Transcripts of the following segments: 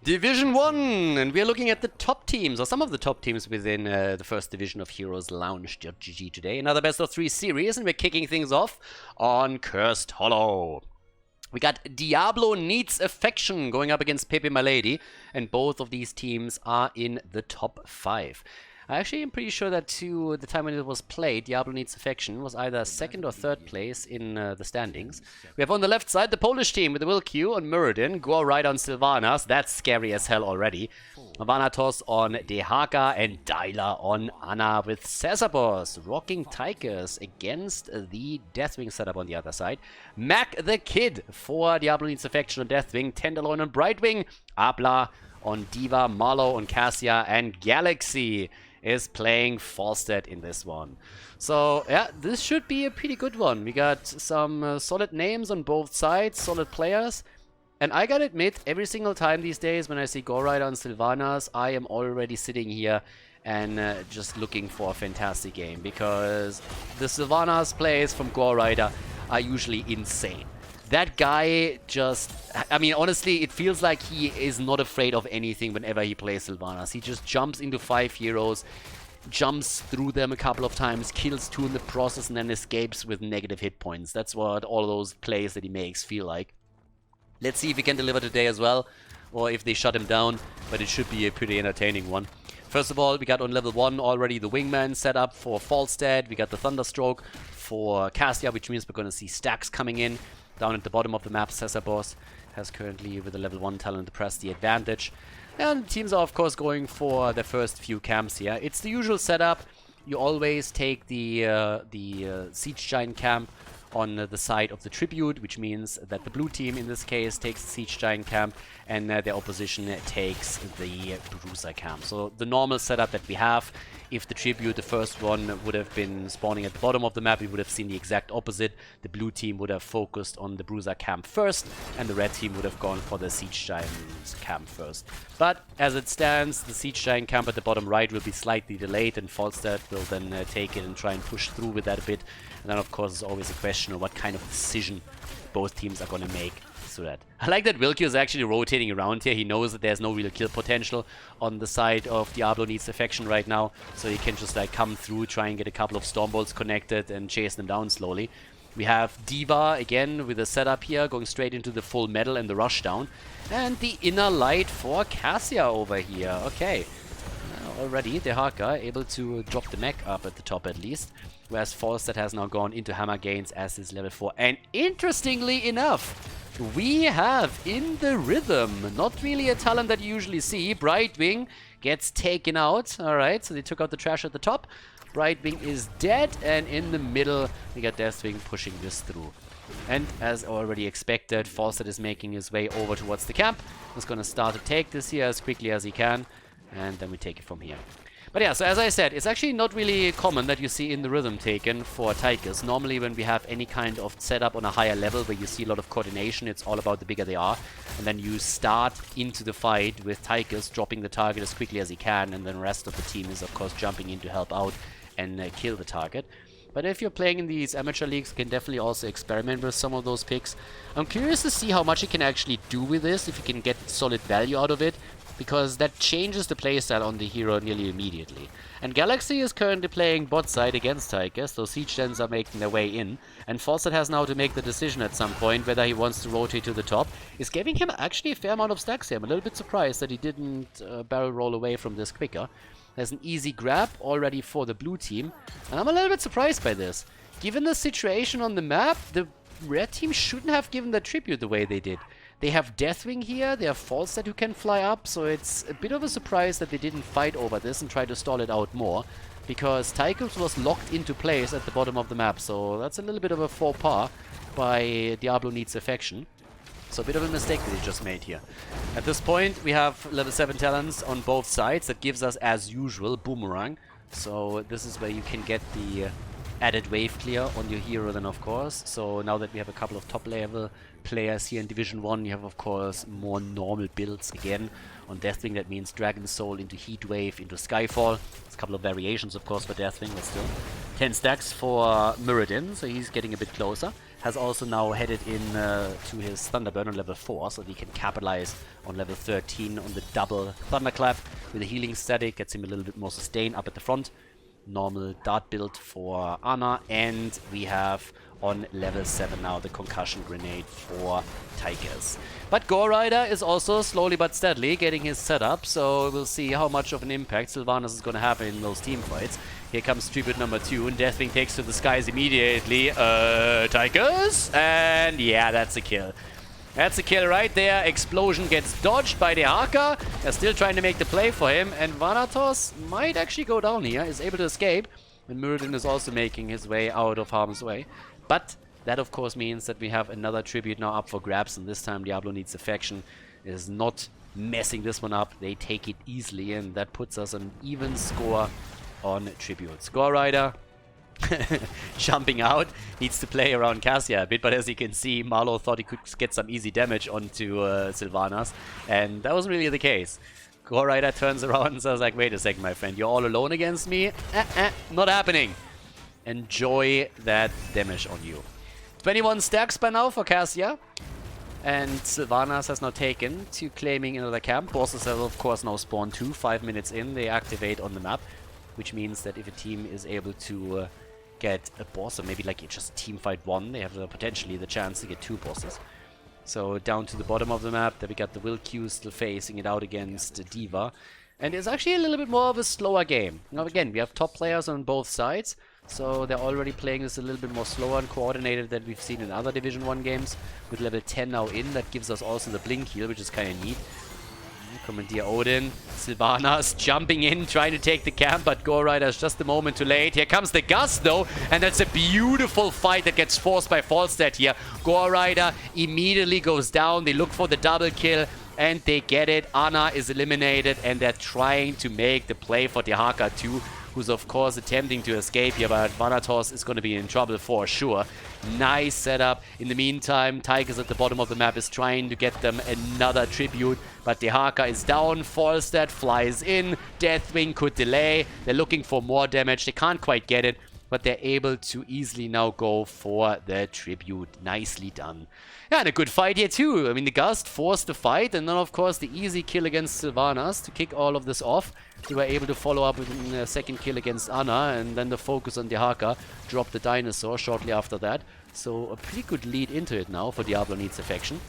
Division 1, and we're looking at the top teams, or some of the top teams within the first division of HeroesLounge.gg today. Another best of 3 series, and we're kicking things off on Cursed Hollow. We got Diablo Needs Affection going up against pepeMLady, and both of these teams are in the top 5. I actually am pretty sure that to the time when it was played, Diablo Needs Affection was either second or third place in the standings. We have on the left side the Polish team with the Will Q on Muradin, Gore right on Sylvanas, that's scary as hell already. Vanatos on Dehaka and Dyla on Anna with Cesarbos, rocking Tychus against the Deathwing setup on the other side. Mac the Kid for Diablo Needs Affection on Deathwing, Tenderloin on Brightwing, Abla on Diva, Marlow on Cassia, and Galaxy is playing Falstead in this one. So yeah, this should be a pretty good one. We got some solid names on both sides, solid players. And I gotta admit, every single time these days when I see Go Rider on Sylvanas, I am already sitting here and just looking for a fantastic game, because the Sylvanas plays from Go Rider are usually insane. That guy just, I mean, honestly, it feels like he is not afraid of anything whenever he plays Sylvanas. He just jumps into 5 heroes, jumps through them a couple of times, kills 2 in the process, and then escapes with negative hit points. That's what all those plays that he makes feel like. Let's see if he can deliver today as well, or if they shut him down, but it should be a pretty entertaining one. First of all, we got on level 1 already the Wingman set up for Falstead. We got the Thunderstroke for Cassia, which means we're going to see stacks coming in. Down at the bottom of the map, Cesarbos has currently, with the level 1 talent, pressed the advantage. And teams are, of course, going for their first few camps here. It's the usual setup. You always take the Siege Giant camp on the side of the Tribute, which means that the blue team, in this case, takes the Siege Giant camp, and their opposition takes the Bruiser camp. So the normal setup that we have, if the Tribute, the first one, would have been spawning at the bottom of the map, we would have seen the exact opposite. The blue team would have focused on the Bruiser camp first, and the red team would have gone for the Siege Giant camp first. But as it stands, the Siege Giant camp at the bottom right will be slightly delayed, and Falstead will then take it and try and push through with that a bit. And then, of course, there's always a question of what kind of decision both teams are going to make through that. I like that Wilkie is actually rotating around here. He knows that there's no real kill potential on the side of Diablo Needs Affection right now, so he can just like come through, try and get a couple of Stormbolts connected and chase them down slowly. We have Diva again with a setup here, going straight into the full metal and the rushdown. And the Inner Light for Cassia over here. Okay. Already, Dehaka able to drop the mech up at the top at least. Whereas Falstead has now gone into Hammer Gains as his level 4. And interestingly enough, we have in the Rhythm, not really a talent that you usually see, Brightwing gets taken out. Alright, so they took out the trash at the top. Brightwing is dead, and in the middle we got Deathwing pushing this through. And as already expected, Falstead is making his way over towards the camp. He's going to start to take this here as quickly as he can, and then we take it from here. But yeah, so as I said, it's actually not really common that you see in the Rhythm taken for Tychus. Normally when we have any kind of setup on a higher level where you see a lot of coordination, it's all about the bigger they are. And then you start into the fight with Tychus dropping the target as quickly as he can, and then the rest of the team is of course jumping in to help out and kill the target. But if you're playing in these amateur leagues, you can definitely also experiment with some of those picks. I'm curious to see how much you can actually do with this, if you can get solid value out of it, because that changes the playstyle on the hero nearly immediately. And Galaxy is currently playing bot side against Tychus, so Siege Gens are making their way in, and Falstead has now to make the decision at some point whether he wants to rotate to the top. It's giving him actually a fair amount of stacks here. I'm a little bit surprised that he didn't barrel roll away from this quicker. There's an easy grab already for the blue team, and I'm a little bit surprised by this. Given the situation on the map, the red team shouldn't have given the tribute the way they did. They have Deathwing here, they have Falstead who can fly up, so it's a bit of a surprise that they didn't fight over this and try to stall it out more, because Tychus was locked into place at the bottom of the map, so that's a little bit of a faux pas by Diablo Needs Affection. So a bit of a mistake that they just made here. At this point, we have level 7 talents on both sides. That gives us, as usual, Boomerang. So this is where you can get the added wave clear on your hero then, of course. So now that we have a couple of top level players here in Division 1, you have, of course, more normal builds again. On Deathwing, that means Dragon Soul into Heatwave, into Skyfall. There's a couple of variations, of course, for Deathwing, but still. 10 stacks for Muradin, so he's getting a bit closer. has also now headed in to his Thunderburn on level 4, so he can capitalize on level 13 on the double Thunderclap with a healing static, gets him a little bit more sustain up at the front. Normal dart build for Ana, and we have on level 7 now the concussion grenade for Tigers. But Gore Rider is also slowly but steadily getting his setup, so we'll see how much of an impact Sylvanas is going to have in those team fights. Here comes tribute number 2, and Deathwing takes to the skies immediately. Tigers, and yeah, that's a kill. That's a kill right there. Explosion gets dodged by the Haka. They're still trying to make the play for him. And Vanatos might actually go down here. Is able to escape. And Muradin is also making his way out of harm's way. But that, of course, means that we have another tribute now up for grabs. And this time Diablo Needs Affection is not messing this one up. They take it easily. And that puts us an even score on tribute. Score Rider jumping out, needs to play around Cassia a bit, but as you can see, Marlowe thought he could get some easy damage onto Sylvanas, and that wasn't really the case. Gore Rider turns around and says like, wait a second, my friend, you're all alone against me? Not happening. Enjoy that damage on you. 21 stacks by now for Cassia, and Sylvanas has now taken to claiming another camp. Bosses have of course now spawned 2, 5 minutes in, they activate on the map, which means that if a team is able to get a boss, or maybe like just team fight 1, they have potentially the chance to get 2 bosses. So down to the bottom of the map, there we got the Will Q still facing it out against Diva. And it's actually a little bit more of a slower game. Now again, we have top players on both sides, so they're already playing this a little bit more slower and coordinated than we've seen in other Division 1 games. With level 10 now in, that gives us also the blink heal, which is kind of neat. Commandeer Odin, Sylvanas jumping in, trying to take the camp, but Gore Rider's just a moment too late. Here comes the Gust though, and that's a beautiful fight that gets forced by Falstad here. Gore Rider immediately goes down, they look for the double kill, and they get it. Ana is eliminated, and they're trying to make the play for Dehaka too, who's of course attempting to escape here, but Vanatos is going to be in trouble for sure. Nice setup. In the meantime, Tigers at the bottom of the map is trying to get them another tribute, but Dehaka is down. Falstad flies in. Deathwing could delay. They're looking for more damage. They can't quite get it, but they're able to easily now go for the tribute. Nicely done. Yeah, and a good fight here too. I mean, the Gust forced the fight, and then of course the easy kill against Sylvanas to kick all of this off. They were able to follow up with a second kill against Ana, and then the focus on Dehaka, drop the dinosaur shortly after that. So a pretty good lead into it now for Diablo Needs Affection.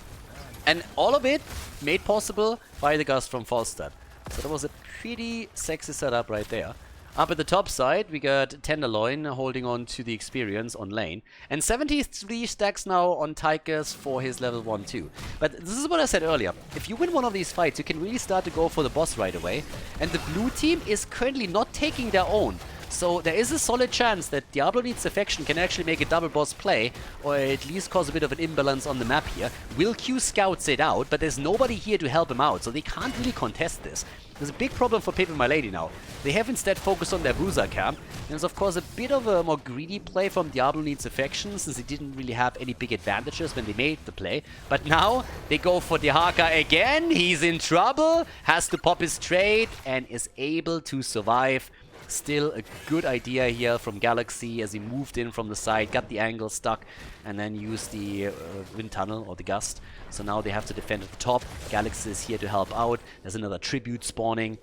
And all of it made possible by the Gust from Falstad. So that was a pretty sexy setup right there. Up at the top side, we got Tenderloin holding on to the experience on lane. And 73 stacks now on Tigers for his level 1 too. But this is what I said earlier. If you win one of these fights, you can really start to go for the boss right away. And the blue team is currently not taking their own. So there is a solid chance that Diablo Needs Affection can actually make a double boss play, or at least cause a bit of an imbalance on the map here. Will Q scouts it out, but there's nobody here to help him out, so they can't really contest this. There's a big problem for pepeMLady now. They have instead focused on their Bruiser camp, and it's of course a bit of a more greedy play from Diablo Needs Affection, since they didn't really have any big advantages when they made the play. But now they go for Dehaka again. He's in trouble, has to pop his trade, and is able to survive. Still a good idea here from Galaxy as he moved in from the side, got the angle stuck, and then used the wind tunnel or the gust. So now they have to defend at the top. Galaxy is here to help out. There's another tribute spawning.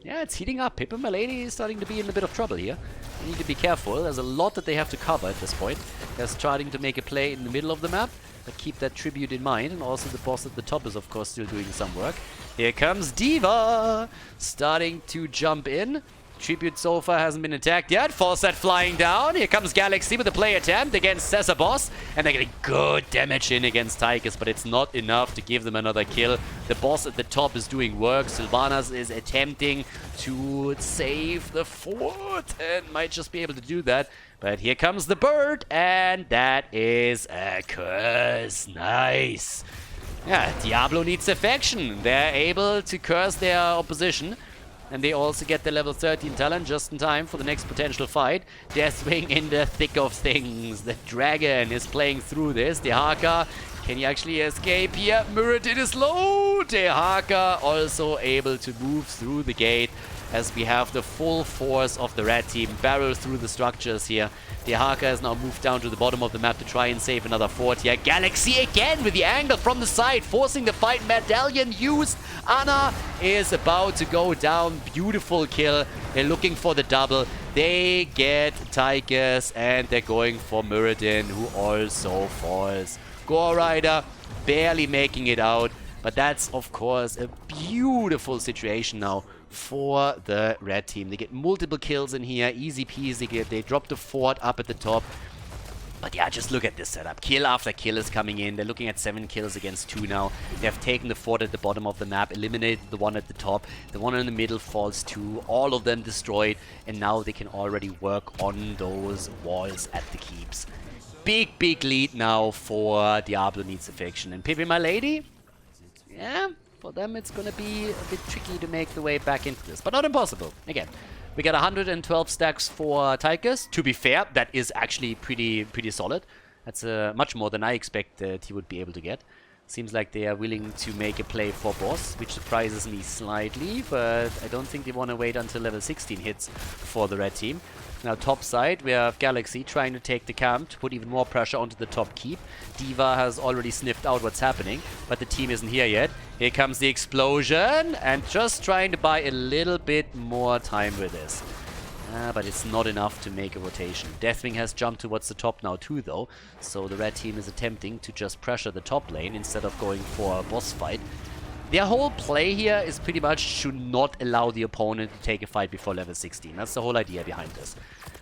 Yeah, it's heating up. pepeMLady is starting to be in a bit of trouble here. They need to be careful. There's a lot that they have to cover at this point. They're starting to make a play in the middle of the map, but keep that tribute in mind. And also the boss at the top is of course still doing some work. Here comes Diva, starting to jump in. Tribute so far hasn't been attacked yet. Falstad flying down. Here comes Galaxy with a play attempt against Cesar Boss. And they're getting good damage in against Tigers, but it's not enough to give them another kill. The boss at the top is doing work. Sylvanas is attempting to save the fort and might just be able to do that. But here comes the bird, and that is a curse. Nice. Yeah, Diablo Needs Affection. They're able to curse their opposition. And they also get the level 13 talent just in time for the next potential fight. Deathwing in the thick of things. The dragon is playing through this. Dehaka, can he actually escape here? Muradin is low. Dehaka also able to move through the gate. as we have the full force of the red team barrel through the structures here. Dehaka has now moved down to the bottom of the map to try and save another fort here. Galaxy again with the angle from the side, forcing the fight. Medallion used. Ana is about to go down. Beautiful kill. They're looking for the double. They get Tychus, and they're going for Muradin, who also falls. Gore Rider barely making it out, but that's, of course, a beautiful situation now for the red team. They get multiple kills in here, easy peasy. They drop the fort up at the top. But yeah, just look at this setup. Kill after kill is coming in. They're looking at 7 kills against 2 now. They have taken the fort at the bottom of the map, eliminated the one at the top. The one in the middle falls too. All of them destroyed. And now they can already work on those walls at the keeps. Big, big lead now for Diablo Needs Affection. And pepeMLady, yeah, for them it's going to be a bit tricky to make the way back into this. But not impossible. Again, we got 112 stacks for Tychus. To be fair, that is actually pretty solid. That's much more than I expected he would be able to get. Seems like they are willing to make a play for boss, which surprises me slightly, but I don't think they want to wait until level 16 hits for the red team. Now top side, we have Galaxy trying to take the camp to put even more pressure onto the top keep. D.Va has already sniffed out what's happening, but the team isn't here yet. Here comes the explosion, and just trying to buy a little bit more time with this. But it's not enough to make a rotation. Deathwing has jumped towards the top now too, though, so the red team is attempting to just pressure the top lane instead of going for a boss fight. Their whole play here is pretty much to not allow the opponent to take a fight before level 16. That's the whole idea behind this.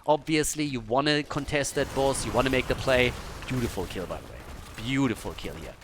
Obviously, you want to contest that boss, you want to make the play. Beautiful kill, by the way. Beautiful kill here.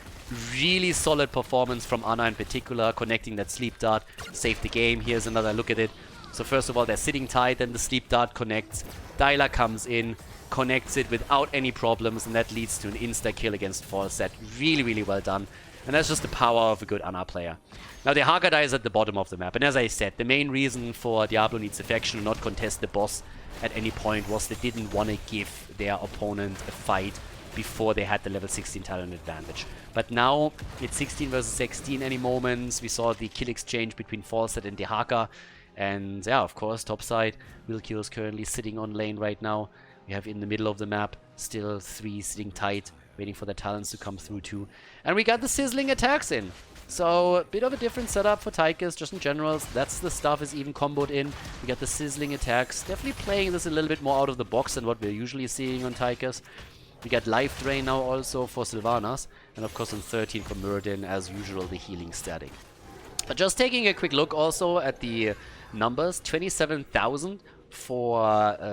Really solid performance from Ana in particular, connecting that sleep dart, saved the game. Here's another look at it. So first of all, they're sitting tight, then the sleep dart connects. Dyla comes in, connects it without any problems, and that leads to an insta-kill against Falset. Really, really well done. And that's just the power of a good Ana player. Now, the Haggadai is at the bottom of the map. And as I said, the main reason for Diablo Needs Affection to not contest the boss at any point was they didn't want to give their opponent a fight before they had the level 16 talent advantage. But now, it's 16 versus 16 any moments. We saw the kill exchange between Falset and Dehaka. And yeah, of course, topside, Wilkio is currently sitting on lane right now. We have in the middle of the map, still 3 sitting tight, waiting for the talents to come through too. And we got the sizzling attacks in. So, a bit of a different setup for Tychus, just in general. That's the stuff is even comboed in. We got the sizzling attacks. Definitely playing this a little bit more out of the box than what we're usually seeing on Tychus. We got Life Drain now also for Sylvanas. And of course on 13 for Muradin, as usual, the healing static. But just taking a quick look also at the numbers, 27,000 for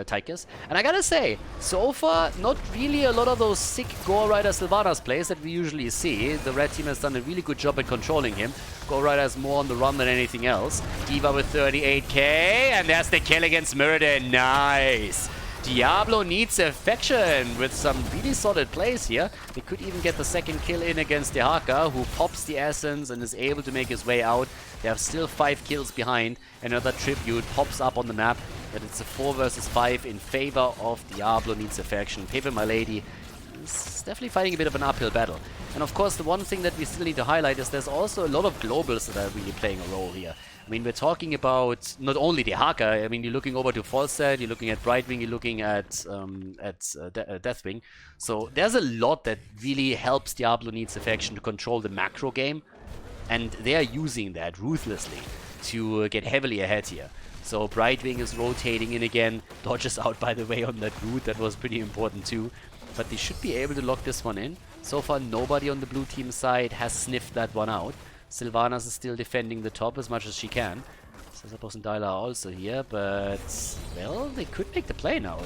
Tychus. And I gotta say, so far, not really a lot of those sick Gore Rider Sylvanas plays that we usually see. The red team has done a really good job at controlling him. Gore Rider is more on the run than anything else. D.Va with 38k, and there's the kill against Muradin. Nice! Diablo Needs Affection with some really solid plays here. They could even get the second kill in against Dehaka, who pops the essence and is able to make his way out. They have still 5 kills behind. Another tribute pops up on the map, but it's a 4 versus 5 in favor of Diablo Needs Affection. pepeMLady is definitely fighting a bit of an uphill battle. And of course, the one thing that we still need to highlight is there's also a lot of globals that are really playing a role here. I mean, we're talking about not only Dehaka. I mean, you're looking over to Falset, you're looking at Brightwing, you're looking at Deathwing. So there's a lot that really helps Diablo Needs Affection to control the macro game. And they are using that ruthlessly to get heavily ahead here. So Brightwing is rotating in again. Dodges out, by the way, on that root. That was pretty important too. But they should be able to lock this one in. So far, nobody on the blue team side has sniffed that one out. Sylvanas is still defending the top as much as she can. Sazapos and Dyla are also here, but, well, they could make the play now.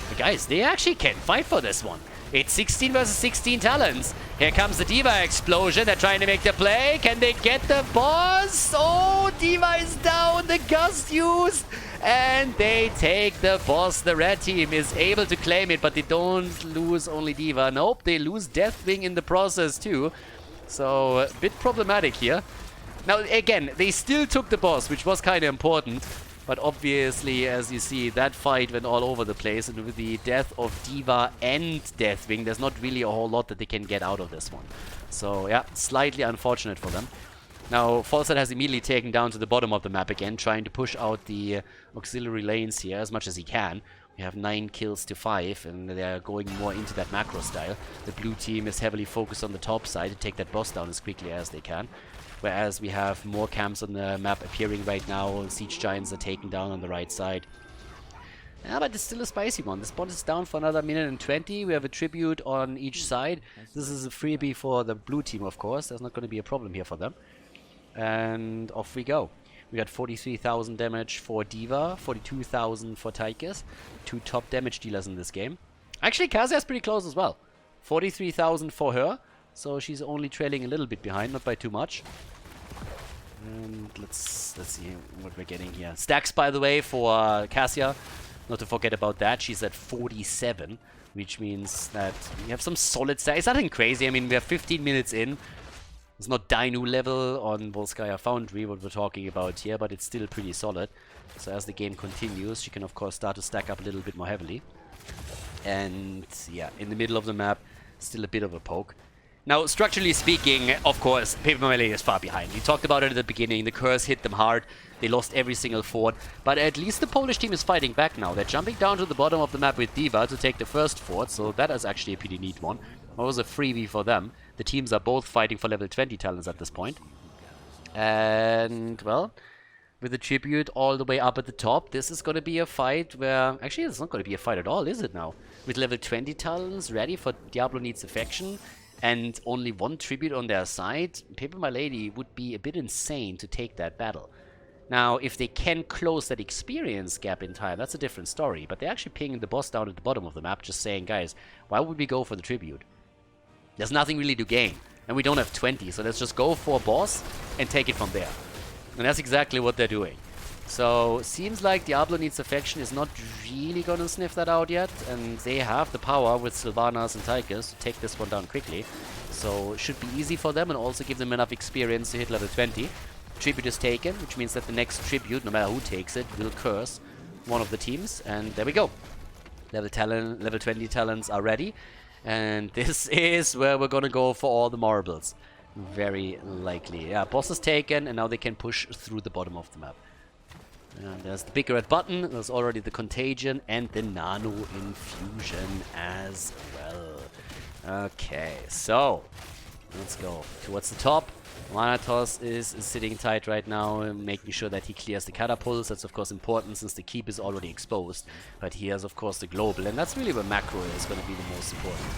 But guys, they actually can fight for this one. It's 16 versus 16 talents. Here comes the D.Va explosion. They're trying to make the play. Can they get the boss? Oh, D.Va is down. The gust used. And they take the boss. The red team is able to claim it, but they don't lose only D.Va. Nope, they lose Deathwing in the process too. So, a bit problematic here. Now, again, they still took the boss, which was kind of important. But obviously, as you see, that fight went all over the place. And with the death of D.Va and Deathwing, there's not really a whole lot that they can get out of this one. So, yeah, slightly unfortunate for them. Now, Falstad has immediately taken down to the bottom of the map again, trying to push out the auxiliary lanes here as much as he can. We have 9 kills to 5, and they're going more into that macro style. The blue team is heavily focused on the top side to take that boss down as quickly as they can. Whereas we have more camps on the map appearing right now. Siege Giants are taken down on the right side. Yeah, but it's still a spicy one. This bot is down for another minute and 20. We have a tribute on each side. This is a freebie for the blue team, of course. There's not going to be a problem here for them. And off we go. We got 43,000 damage for D.Va, 42,000 for Tychus. 2 top damage dealers in this game. Actually, Kasia is pretty close as well. 43,000 for her. So she's only trailing a little bit behind, not by too much. And let's see what we're getting here. Stacks, by the way, for Kasia. Not to forget about that. She's at 47, which means that we have some solid stacks. It's nothing crazy. I mean, we have 15 minutes in. It's not Dino level on Volskaya Foundry, what we're talking about here, but it's still pretty solid. So as the game continues, she can of course start to stack up a little bit more heavily. And yeah, in the middle of the map, still a bit of a poke. Now, structurally speaking, of course, pepeMLady is far behind. We talked about it at the beginning. The curse hit them hard. They lost every single fort. But at least the Polish team is fighting back now. They're jumping down to the bottom of the map with D.Va to take the first fort. So that is actually a pretty neat one. That was a freebie for them. The teams are both fighting for level 20 talents at this point. And, well, with the tribute all the way up at the top, this is going to be a fight where... Actually, it's not going to be a fight at all, is it now? With level 20 talents ready for Diablo Needs Affection and only 1 tribute on their side, pepeMLady would be a bit insane to take that battle. Now, if they can close that experience gap in time, that's a different story. But they're actually pinging the boss down at the bottom of the map, just saying, guys, why would we go for the tribute? There's nothing really to gain. And we don't have 20, so let's just go for a boss and take it from there. And that's exactly what they're doing. So, seems like Diablo Needs Affection is not really gonna sniff that out yet. And they have the power with Sylvanas and Tychus to take this one down quickly. So, it should be easy for them and also give them enough experience to hit level 20. Tribute is taken, which means that the next tribute, no matter who takes it, will curse one of the teams. And there we go. Level 20 talents are ready. And this is where we're gonna go for all the marbles. Very likely. Yeah, boss is taken, and now they can push through the bottom of the map. And there's the big red button, there's already the contagion, and the nano infusion as well. Okay, so let's go towards the top. Manatos is sitting tight right now, making sure that he clears the catapults. That's of course important since the keep is already exposed. But he has of course the global, and that's really where macro is going to be the most important.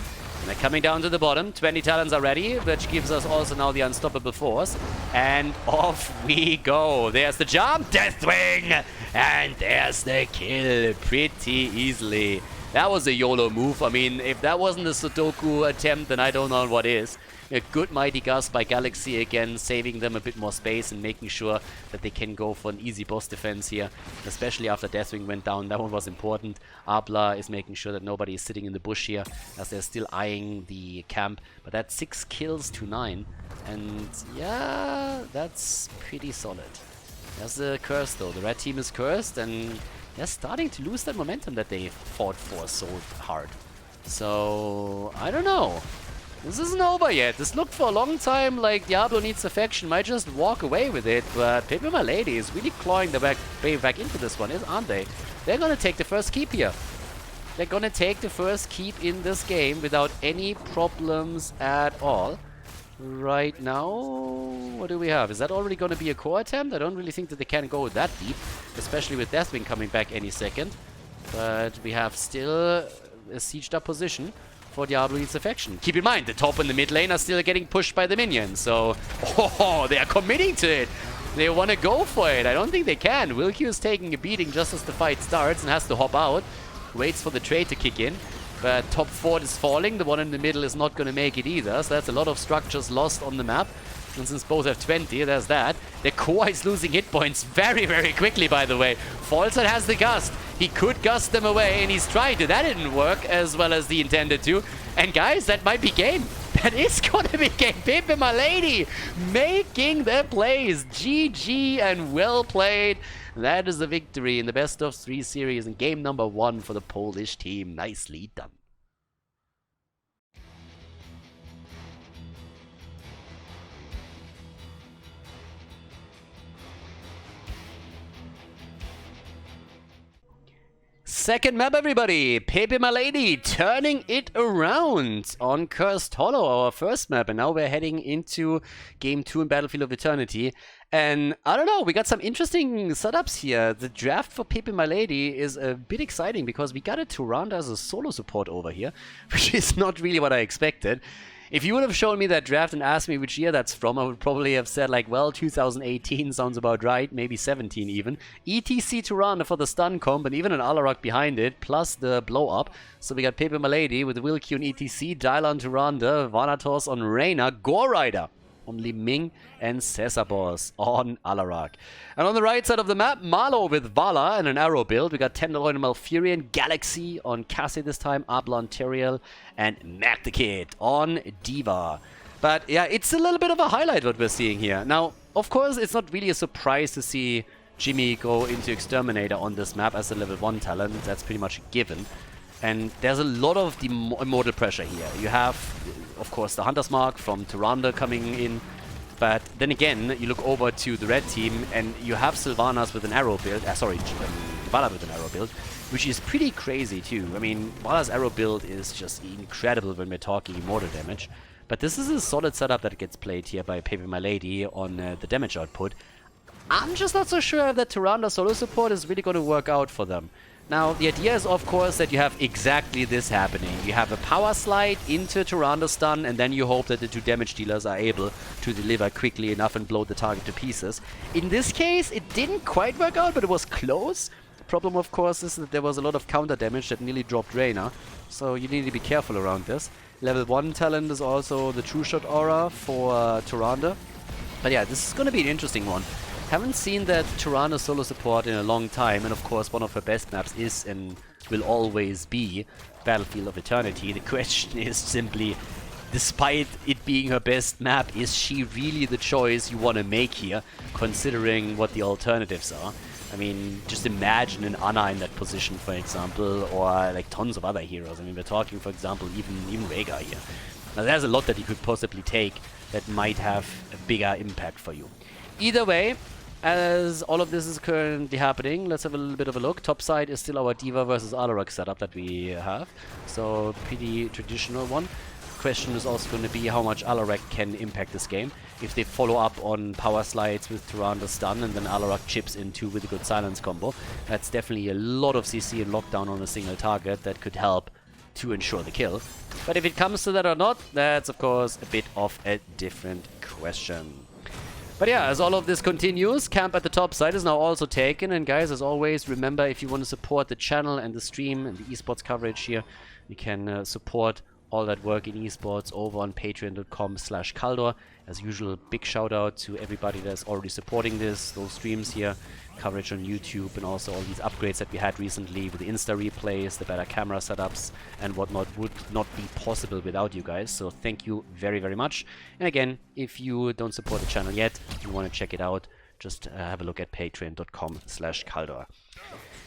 And they're coming down to the bottom. 20 talents are ready, which gives us also now the unstoppable force. And off we go. There's the jump, Deathwing! And there's the kill pretty easily. That was a YOLO move. I mean, if that wasn't a Sudoku attempt, then I don't know what is. A good Mighty Gust by Galaxy again, saving them a bit more space and making sure that they can go for an easy boss defense here, especially after Deathwing went down. That one was important. Abla is making sure that nobody is sitting in the bush here, as they're still eyeing the camp. But that's 6 kills to 9, and yeah, that's pretty solid. There's the curse though. The red team is cursed, and they're starting to lose that momentum that they fought for so hard. So, I don't know. This isn't over yet. This looked for a long time like Diablo Needs Affection might just walk away with it, but pepeMLady is really clawing the way back into this one, aren't they? They're gonna take the first keep here. They're gonna take the first keep in this game without any problems at all. Right now, what do we have? Is that already gonna be a core attempt? I don't really think that they can go that deep, especially with Deathwing coming back any second. But we have still a sieged up position for Diablo Needs Affection. Keep in mind, the top and the mid lane are still getting pushed by the minions, so they are committing to it. They want to go for it. I don't think they can. Wilkie is taking a beating just as the fight starts and has to hop out. Waits for the trade to kick in, but top fort is falling. The one in the middle is not going to make it either, so that's a lot of structures lost on the map. And since both have 20, there's that. The core is losing hit points very, very quickly, by the way. Falstad has the gust. He could gust them away, and he's trying to. That didn't work as well as he intended to. And guys, that might be game. That is going to be game. pepeMLady making the plays. GG and well played. That is the victory in the best of 3 series and game number 1 for the Polish team. Nicely done. Second map, everybody. pepeMLady turning it around on Cursed Hollow, our first map. And now we're heading into Game 2 in Battlefield of Eternity. And I don't know, we got some interesting setups here. The draft for pepeMLady is a bit exciting because we got a Tyrande as a solo support over here, which is not really what I expected. If you would have shown me that draft and asked me which year that's from, I would probably have said like, well, 2018 sounds about right, maybe 17 even. ETC Tyrande for the stun comp and even an Alarak behind it, plus the blow up. So we got pepeMLady with Will Q and ETC, Dylan Tyrande, Vanatos on Reyna, Gore Rider on Li Ming, and Cesarbos on Alarak. And on the right side of the map, Marlow with Vala and an arrow build. We got Tenderloin and Malfurion, Galaxy on Cassie this time, Abla on Teriel, and Magdakid on D.Va. But yeah, it's a little bit of a highlight what we're seeing here. Now, of course, it's not really a surprise to see Jimmy go into Exterminator on this map as a level 1 talent. That's pretty much a given. And there's a lot of the immortal pressure here. You have, of course, the Hunter's Mark from Tyrande coming in. But then again, you look over to the red team and you have Sylvanas with an arrow build. Vala with an arrow build, which is pretty crazy too. I mean, Vala's arrow build is just incredible when we're talking immortal damage. But this is a solid setup that gets played here by pepeMLady on the damage output. I'm just not so sure that Tyrande solo support is really going to work out for them. Now, the idea is, of course, that you have exactly this happening. You have a power slide into Tyrande stun, and then you hope that the two damage dealers are able to deliver quickly enough and blow the target to pieces. In this case, it didn't quite work out, but it was close. The problem, of course, is that there was a lot of counter damage that nearly dropped Reyna, so you need to be careful around this. Level 1 talent is also the True Shot aura for Tyrande. But yeah, this is going to be an interesting one. Haven't seen that Tyrande solo support in a long time, and of course one of her best maps is and will always be Battlefield of Eternity. The question is simply, despite it being her best map, is she really the choice you want to make here, considering what the alternatives are? I mean, just imagine an Ana in that position, for example, or like tons of other heroes. I mean, we're talking, for example, even Veigar here. Now there's a lot that you could possibly take that might have a bigger impact for you. Either way, as all of this is currently happening, let's have a little bit of a look. Top side is still our D.Va versus Alarak setup that we have. So, pretty traditional one. Question is also going to be how much Alarak can impact this game. If they follow up on power slides with Tyrande stun and then Alarak chips into with a good silence combo, that's definitely a lot of CC and lockdown on a single target that could help to ensure the kill. But if it comes to that or not, that's of course a bit of a different question. But yeah, as all of this continues, camp at the top side is now also taken. And guys, as always, remember, if you want to support the channel and the stream and the esports coverage here, you can support all that work in esports over on patreon.com/Khaldor. As usual, big shout out to everybody that's already supporting those streams here. Coverage on YouTube and also all these upgrades that we had recently with the Insta replays, the better camera setups and whatnot would not be possible without you guys. So thank you very, very much. And again, if you don't support the channel yet, you want to check it out, just have a look at patreon.com/Khaldor.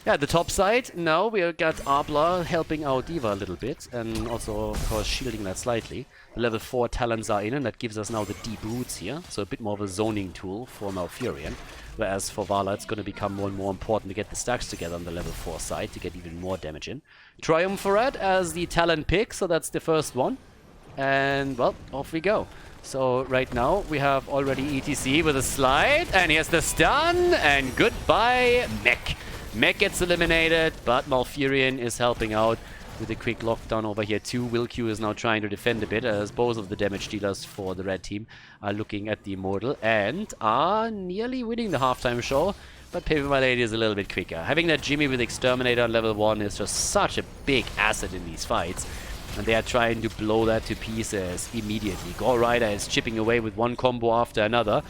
Yeah, the top side, now we got Abla helping out D.Va a little bit, and also, of course, shielding that slightly. The level 4 talents are in, and that gives us now the deep roots here, so a bit more of a zoning tool for Malfurion. Whereas for Vala, it's going to become more and more important to get the stacks together on the level 4 side to get even more damage in. Triumvirate as the talent pick, so that's the first one. And, well, off we go. So right now we have already ETC with a slide, and here's the stun, and goodbye Mech. Mech gets eliminated, but Malfurion is helping out with a quick lockdown over here too. Will Q is now trying to defend a bit, as both of the damage dealers for the red team are looking at the Immortal and are nearly winning the halftime show. But pepeMLady is a little bit quicker. Having that Jimmy with Exterminator on level 1 is just such a big asset in these fights. And they are trying to blow that to pieces immediately. Gore Rider is chipping away with one combo after another.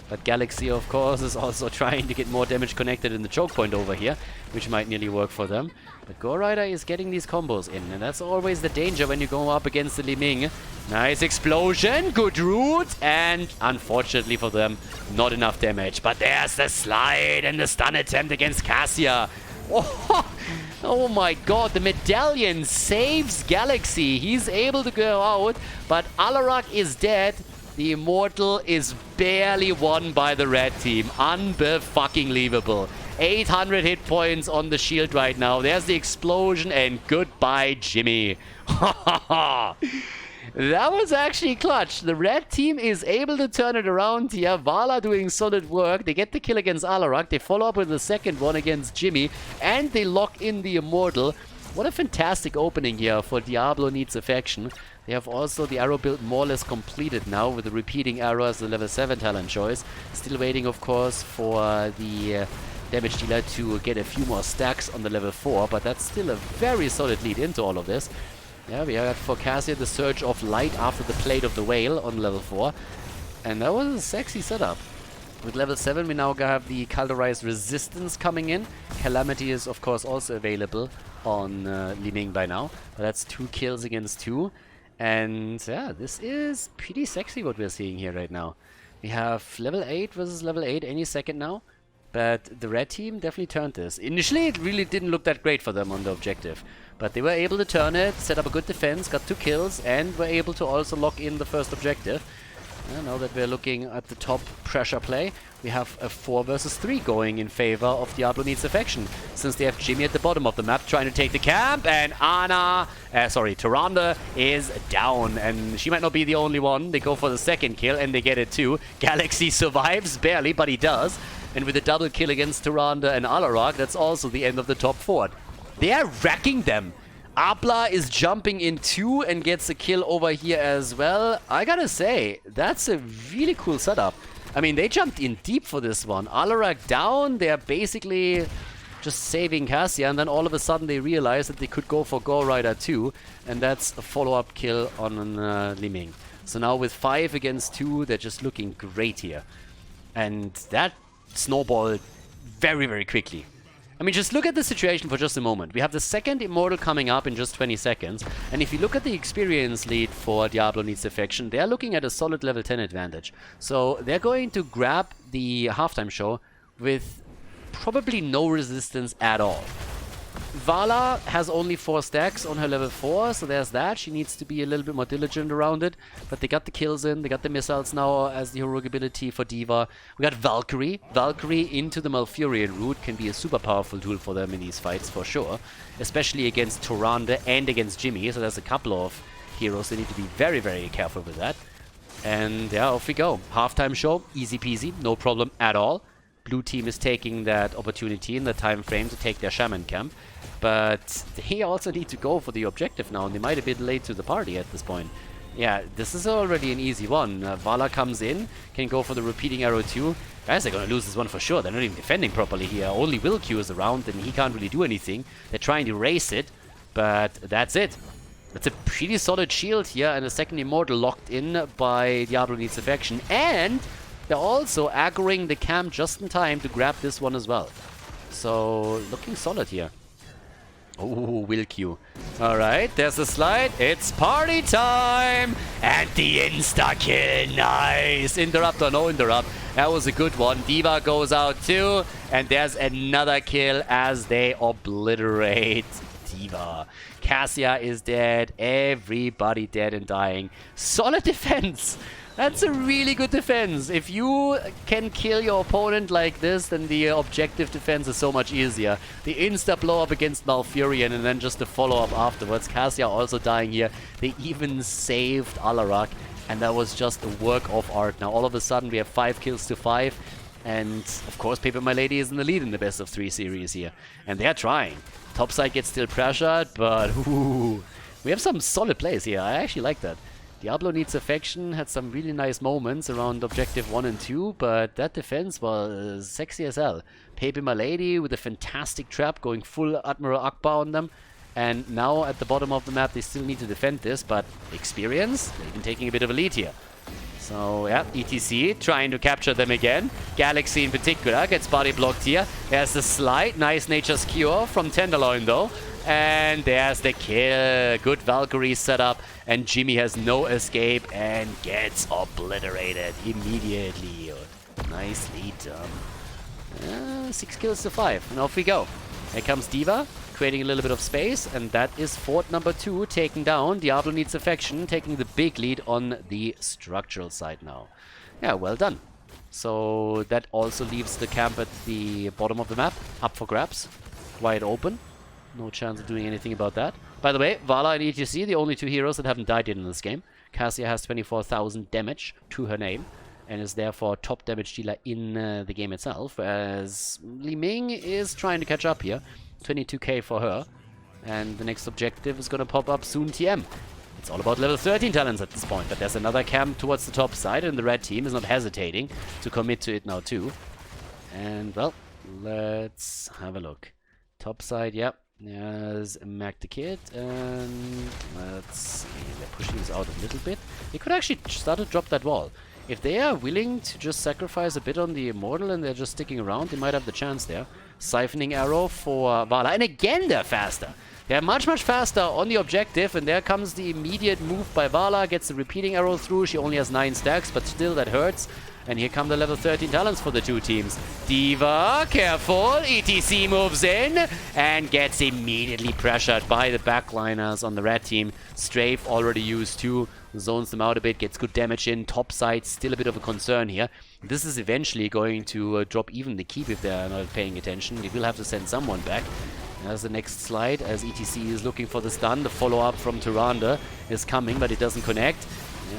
But Galaxy, of course, is also trying to get more damage connected in the choke point over here, which might nearly work for them. But Gore Rider is getting these combos in, and that's always the danger when you go up against the Li Ming. Nice explosion, good root, and unfortunately for them, not enough damage. But there's the slide and the stun attempt against Cassia. Oh my god, the medallion saves Galaxy. He's able to go out, but Alarak is dead. The Immortal is barely won by the red team. Unbe-fucking-leavable. 800 hit points on the shield right now. There's the explosion, and goodbye, Jimmy. That was actually clutch. The red team is able to turn it around here. Vala doing solid work. They get the kill against Alarak. They follow up with the second one against Jimmy. And they lock in the Immortal. What a fantastic opening here for Diablo Needs Affection. They have also the arrow build more or less completed now with the repeating arrow as the level 7 talent choice. Still waiting, of course, for the damage dealer to get a few more stacks on the level 4. But that's still a very solid lead into all of this. Yeah, we got for Cassia the Surge of Light after the Plate of the Whale on level 4. And that was a sexy setup. With level 7 we now have the Khaldorized Resistance coming in. Calamity is of course also available on Li Ming by now. But that's 2 kills against 2. And yeah, this is pretty sexy what we're seeing here right now. We have level 8 versus level 8 any second now. But the red team definitely turned this. Initially it really didn't look that great for them on the objective. But they were able to turn it, set up a good defense, got 2 kills, and were able to also lock in the first objective. And now that we're looking at the top pressure play, we have a 4 versus 3 going in favor of Diablo Needs Affection. Since they have Jimmy at the bottom of the map trying to take the camp, and Tyrande is down. And she might not be the only one. They go for the second kill, and they get it too. Galaxy survives, barely, but he does. And with a double kill against Tyrande and Alarak, that's also the end of the top 4. They are wrecking them. Abla is jumping in too and gets a kill over here as well. I gotta say, that's a really cool setup. I mean, they jumped in deep for this one. Alarak down, they're basically just saving Cassia, and then all of a sudden they realize that they could go for Go Rider too, and that's a follow-up kill on Li Ming. So now with 5 against 2, they're just looking great here. And that snowballed very, very quickly. I mean, just look at the situation for just a moment. We have the second Immortal coming up in just 20 seconds. And if you look at the experience lead for Diablo Needs Affection, they're looking at a solid level 10 advantage. So they're going to grab the halftime show with probably no resistance at all. Vala has only 4 stacks on her level 4, so there's that. She needs to be a little bit more diligent around it. But they got the kills in, they got the missiles now as the heroic ability for D.Va. We got Valkyrie. Valkyrie into the Malfurion route can be a super powerful tool for them in these fights for sure. Especially against Tyrande and against Jimmy, so there's a couple of heroes they need to be very, very careful with that. And yeah, off we go. Halftime show, easy peasy, no problem at all. Blue team is taking that opportunity in the time frame to take their shaman camp. But they also need to go for the objective now, and they might have been late to the party at this point. Yeah, this is already an easy one. Vala comes in, can go for the repeating arrow too. Guys, they're going to lose this one for sure. They're not even defending properly here. Only Will Q is around, and he can't really do anything. They're trying to race it, but that's it. It's a pretty solid shield here, and a second Immortal locked in by Diablo Needs Affection. And they're also aggroing the camp just in time to grab this one as well. So, looking solid here. Oh, Will Q. Alright, there's the slide. It's party time! And the insta-kill. Nice! Interrupt or no interrupt. That was a good one. D.Va goes out too. And there's another kill as they obliterate D.Va. Cassia is dead. Everybody dead and dying. Solid defense! That's a really good defense. If you can kill your opponent like this, then the objective defense is so much easier. The insta blow up against Malfurion and then just the follow up afterwards. Cassia also dying here. They even saved Alarak, and that was just a work of art. Now all of a sudden we have 5 kills to 5, and of course pepeMLady is in the lead in the best of 3 series here. And they're trying. Topside gets still pressured, but ooh, we have some solid plays here. I actually like that. Diablo Needs Affection had some really nice moments around Objective 1 and 2, but that defense was sexy as hell. pepeMLady with a fantastic trap going full Admiral Akbar on them. And now at the bottom of the map they still need to defend this, but experience, they've been taking a bit of a lead here. So yeah, ETC trying to capture them again. Galaxy in particular gets body blocked here. There's the slide, nice Nature's Cure from Tenderloin though. And there's the kill. Good Valkyrie setup. And Jimmy has no escape and gets obliterated immediately. Nicely done. 6 kills to 5. And off we go. Here comes D.Va, creating a little bit of space. And that is fort number 2 taken down. Diablo Needs Affection taking the big lead on the structural side now. Yeah, well done. So that also leaves the camp at the bottom of the map up for grabs. Wide open. No chance of doing anything about that. By the way, Vala and ETC, the only two heroes that haven't died yet in this game. Cassia has 24,000 damage to her name and is therefore top damage dealer in the game itself, whereas Li Ming is trying to catch up here. 22k for her. And the next objective is going to pop up soon, TM. It's all about level 13 talents at this point, but there's another camp towards the top side, and the red team is not hesitating to commit to it now too. And, well, let's have a look. Top side, yep. There's Mac the Kid, and let's see. They're pushing this out a little bit. They could actually start to drop that wall. If they are willing to just sacrifice a bit on the Immortal and they're just sticking around, they might have the chance there. Siphoning arrow for Vala, and again they're faster. They're much faster on the objective, and there comes the immediate move by Vala, gets the repeating arrow through. She only has 9 stacks, but still that hurts. And here come the level 13 talents for the two teams. D.Va, careful, ETC moves in and gets immediately pressured by the backliners on the red team. Strafe already used too, zones them out a bit, gets good damage in. Top side, still a bit of a concern here. This is eventually going to drop even the keep if they're not paying attention. They will have to send someone back. There's the next slide as ETC is looking for the stun. The follow-up from Tyrande is coming, but it doesn't connect.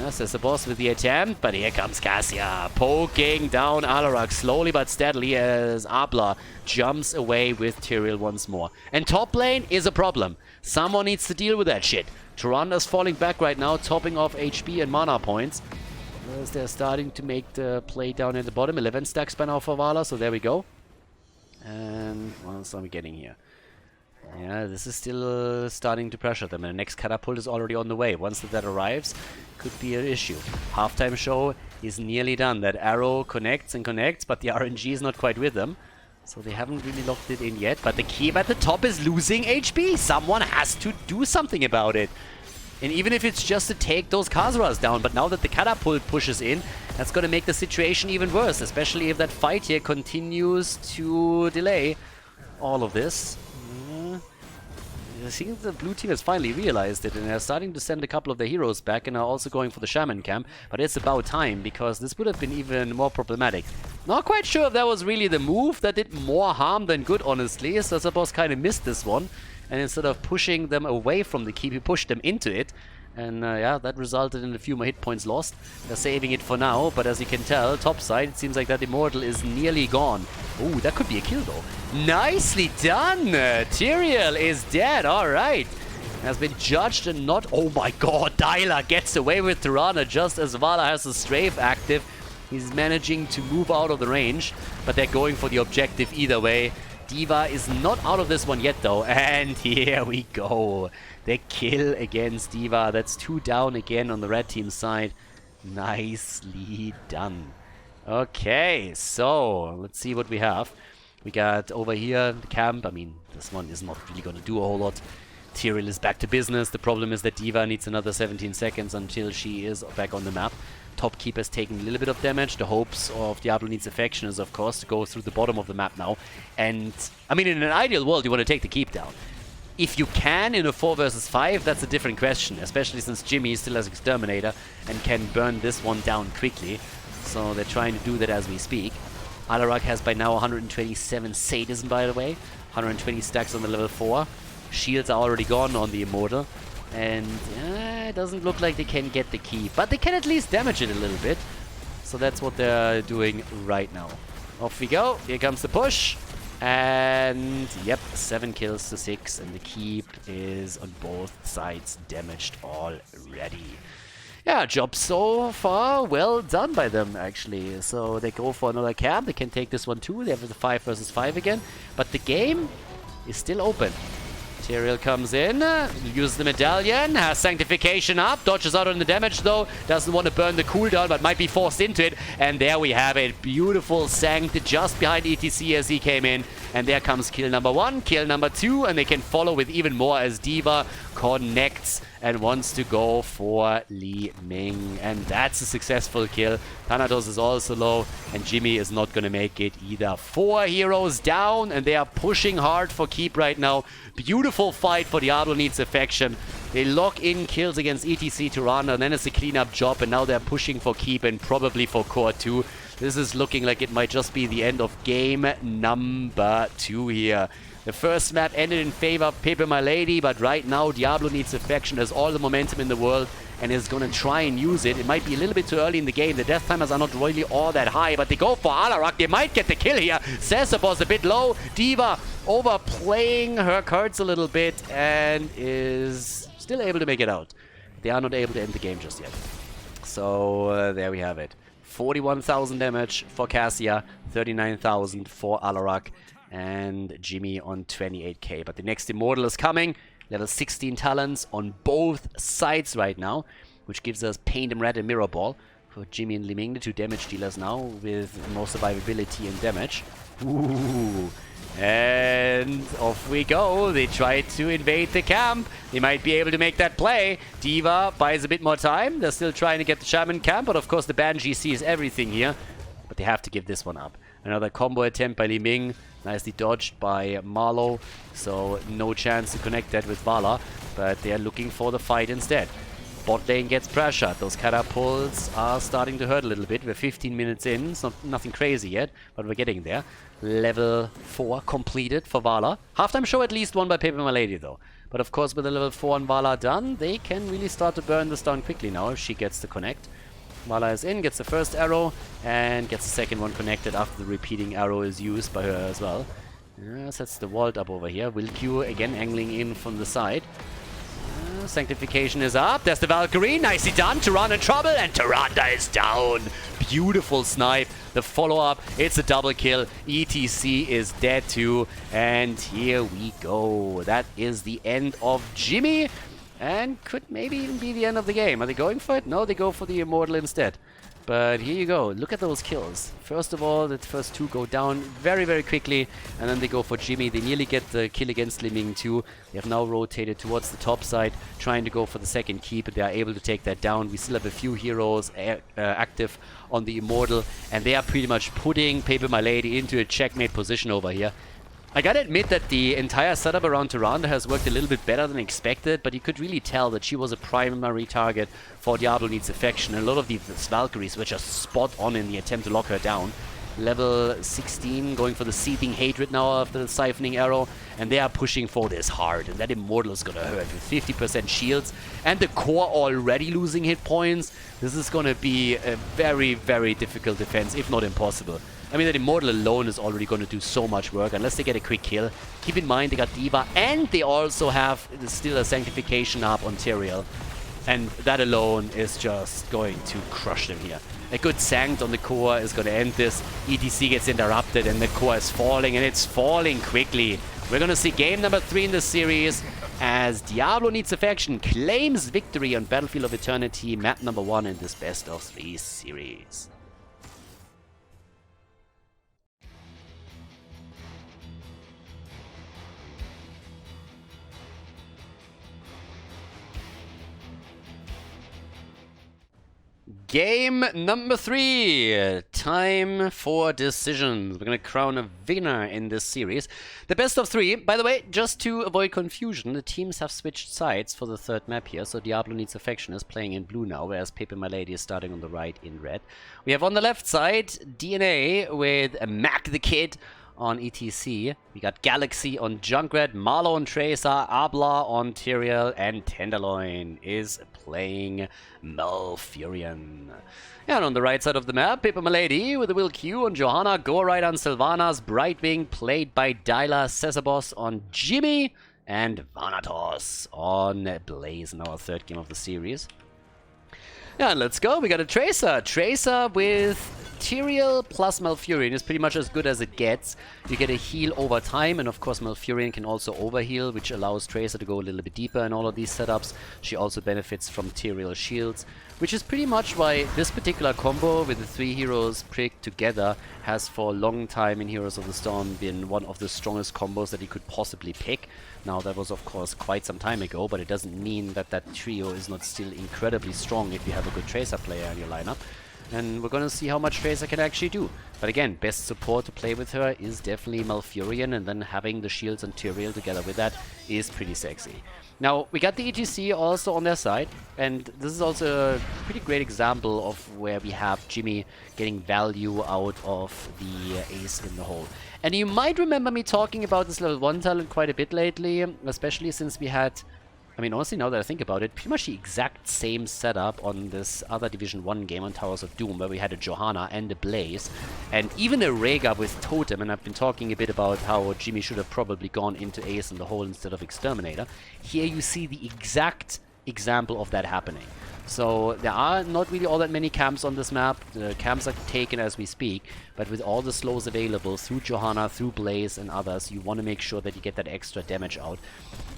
Yes, there's the boss with the attempt, but here comes Cassia, poking down Alarak slowly but steadily as Abla jumps away with Tyrael once more. And top lane is a problem. Someone needs to deal with that shit. Tyrande's falling back right now, topping off HP and mana points. As they're starting to make the play down at the bottom. 11 stacks by now for Vala, so there we go. And what else are we getting here? Yeah, this is still starting to pressure them, and the next catapult is already on the way. Once that arrives, could be an issue. Halftime show is nearly done. That arrow connects and connects, but the RNG is not quite with them. So they haven't really locked it in yet, but the keep at the top is losing HP. Someone has to do something about it. And even if it's just to take those Khaldors down, but now that the catapult pushes in, that's going to make the situation even worse, especially if that fight here continues to delay all of this. I think the blue team has finally realized it, and they're starting to send a couple of their heroes back and are also going for the Shaman camp. But it's about time, because this would have been even more problematic. Not quite sure if that was really the move. That did more harm than good, honestly. So Sabos kind of missed this one. And instead of pushing them away from the keep, he pushed them into it. And yeah, that resulted in a few more hit points lost. They're saving it for now, but as you can tell, top side, it seems like that Immortal is nearly gone. Ooh, that could be a kill though. Nicely done! Tyrael is dead, alright. Has been judged and not... Oh my god, Dyla gets away with Tyrande just as Vala has the strafe active. He's managing to move out of the range, but they're going for the objective either way. D.Va is not out of this one yet though, and here we go. The kill against D.Va. That's 2 down again on the red team side. Nicely done. Okay, so let's see what we have. We got over here the camp. I mean, this one is not really going to do a whole lot. Tyrael is back to business. The problem is that D.Va needs another 17 seconds until she is back on the map. Top keeper's taking a little bit of damage. The hopes of Diablo Needs Affection is, of course, to go through the bottom of the map now. And, I mean, in an ideal world, you want to take the keep down. If you can in a 4 versus 5, that's a different question, especially since Jimmy still has Exterminator and can burn this one down quickly. So they're trying to do that as we speak. Alarak has by now 127 Sadism, by the way. 120 stacks on the level 4. Shields are already gone on the Immortal. And it doesn't look like they can get the key, but they can at least damage it a little bit. So that's what they're doing right now. Off we go. Here comes the push. And yep, 7 kills to 6, and the keep is on both sides damaged already. Yeah, job so far well done by them, actually. So they go for another camp. They can take this one too. They have the 5 versus 5 again. But the game is still open. Tyrael comes in, uses the medallion, has Sanctification up, dodges out on the damage though, doesn't want to burn the cooldown but might be forced into it, and there we have it. Beautiful Sanct just behind ETC as he came in, and there comes kill number 1, kill number 2, and they can follow with even more as D.Va connects and wants to go for Li Ming, and that's a successful kill. Thanatos is also low, and Jimmy is not going to make it either. 4 heroes down, and they are pushing hard for keep right now. Beautiful fight for Diablo Needs Affection. They lock in kills against ETC Tyrande, and then it's a cleanup job, and now they're pushing for keep and probably for core too. This is looking like it might just be the end of game number 2 here. The first map ended in favor of pepeMLady, but right now Diablo Needs Affection has all the momentum in the world and is going to try and use it. It might be a little bit too early in the game. The death timers are not really all that high, but they go for Alarak. They might get the kill here. Cesabos a bit low. D.Va overplaying her cards a little bit and is still able to make it out. They are not able to end the game just yet. So there we have it. 41,000 damage for Cassia, 39,000 for Alarak, and Jimmy on 28k. But the next Immortal is coming. Level 16 talents on both sides right now, which gives us Paint and Red and Mirror Ball for Jimmy and Liming, the 2 damage dealers now with more survivability and damage. Ooh. And off we go. They try to invade the camp. They might be able to make that play. D.Va buys a bit more time. They're still trying to get the Shaman camp, but of course the Banshee sees everything here. But they have to give this one up. Another combo attempt by Liming. Nicely dodged by Marlow. So no chance to connect that with Vala. But they're looking for the fight instead. Bot lane gets pressured. Those catapults are starting to hurt a little bit. We're 15 minutes in. It's nothing crazy yet, but we're getting there. Level 4 completed for Vala. Halftime show at least won by pepeMLady though. But of course with the level 4 on Vala done, they can really start to burn this down quickly now if she gets the connect. Vala is in, gets the first arrow, and gets the second one connected after the repeating arrow is used by her as well. Sets the vault up over here. Will Q again angling in from the side. Sanctification is up. There's the Valkyrie. Nicely done. Tyrande in trouble, and Tyrande is down. Beautiful snipe. The follow-up. It's a double kill. ETC is dead too. And here we go. That is the end of Jimmy. And could maybe even be the end of the game. Are they going for it? No, they go for the Immortal instead. But here you go. Look at those kills. First of all, the first 2 go down very, very quickly. And then they go for Jimmy. They nearly get the kill against Liming too. They have now rotated towards the top side, trying to go for the second keep. But they are able to take that down. We still have a few heroes active on the Immortal. And they are pretty much putting pepeMLady into a checkmate position over here. I gotta admit that the entire setup around Tyrande has worked a little bit better than expected, but you could really tell that she was a primary target for Diablo Needs Affection. And a lot of these Valkyries were just spot on in the attempt to lock her down. Level 16 going for the Seething Hatred now after the Siphoning Arrow, and they are pushing for this hard, and that Immortal is gonna hurt with 50% shields and the core already losing hit points. This is gonna be a very, very difficult defense, if not impossible. I mean, that Immortal alone is already going to do so much work, unless they get a quick kill. Keep in mind, they got D.Va, and they also have still a Sanctification up on Tyrael. And that alone is just going to crush them here. A good Sanct on the core is going to end this. ETC gets interrupted, and the core is falling, and it's falling quickly. We're going to see game number 3 in this series, as Diablo Needs Affection claims victory on Battlefield of Eternity, map number 1 in this best of 3 series. Game number 3. Time for decisions. We're going to crown a winner in this series. The best of 3. By the way, just to avoid confusion, the teams have switched sides for the third map here. So Diablo Needs Affection is playing in blue now, whereas pepeMLady is starting on the right in red. We have on the left side DNA with Mac the Kid on ETC. We got Galaxy on Junkrat, Marlow on Tracer, Abla on Tyrael, and Tenderloin is playing Malfurion. And on the right side of the map, pepeMLady with the Will Q on Johanna, Gorite on Sylvanas, Brightwing played by Dyla, Cesabos on Jimmy, and Vanatos on Blaze in our third game of the series. And let's go, we got a Tracer. Tracer with Tyrael plus Malfurion is pretty much as good as it gets. You get a heal over time, and of course Malfurion can also overheal, which allows Tracer to go a little bit deeper in all of these setups. She also benefits from Tyrael shields, which is pretty much why this particular combo with the 3 heroes pricked together has for a long time in Heroes of the Storm been one of the strongest combos that you could possibly pick. Now that was of course quite some time ago, but it doesn't mean that that trio is not still incredibly strong if you have a good Tracer player in your lineup. And we're gonna see how much Tracer can actually do. But again, best support to play with her is definitely Malfurion, and then having the shields and Tyrael together with that is pretty sexy. Now, we got the ETC also on their side, and this is also a pretty great example of where we have Jimmy getting value out of the ace in the hole. And you might remember me talking about this level 1 talent quite a bit lately, especially since we had, I mean, honestly, now that I think about it, pretty much the exact same setup on this other Division 1 game on Towers of Doom, where we had a Johanna and a Blaze, and even a Rhaegar with Totem, and I've been talking a bit about how Jimmy should have probably gone into Ace in the hole instead of Exterminator. Here you see the exact example of that happening. So there are not really all that many camps on this map. The camps are taken as we speak, but with all the slows available through Johanna, through Blaze and others, you want to make sure that you get that extra damage out.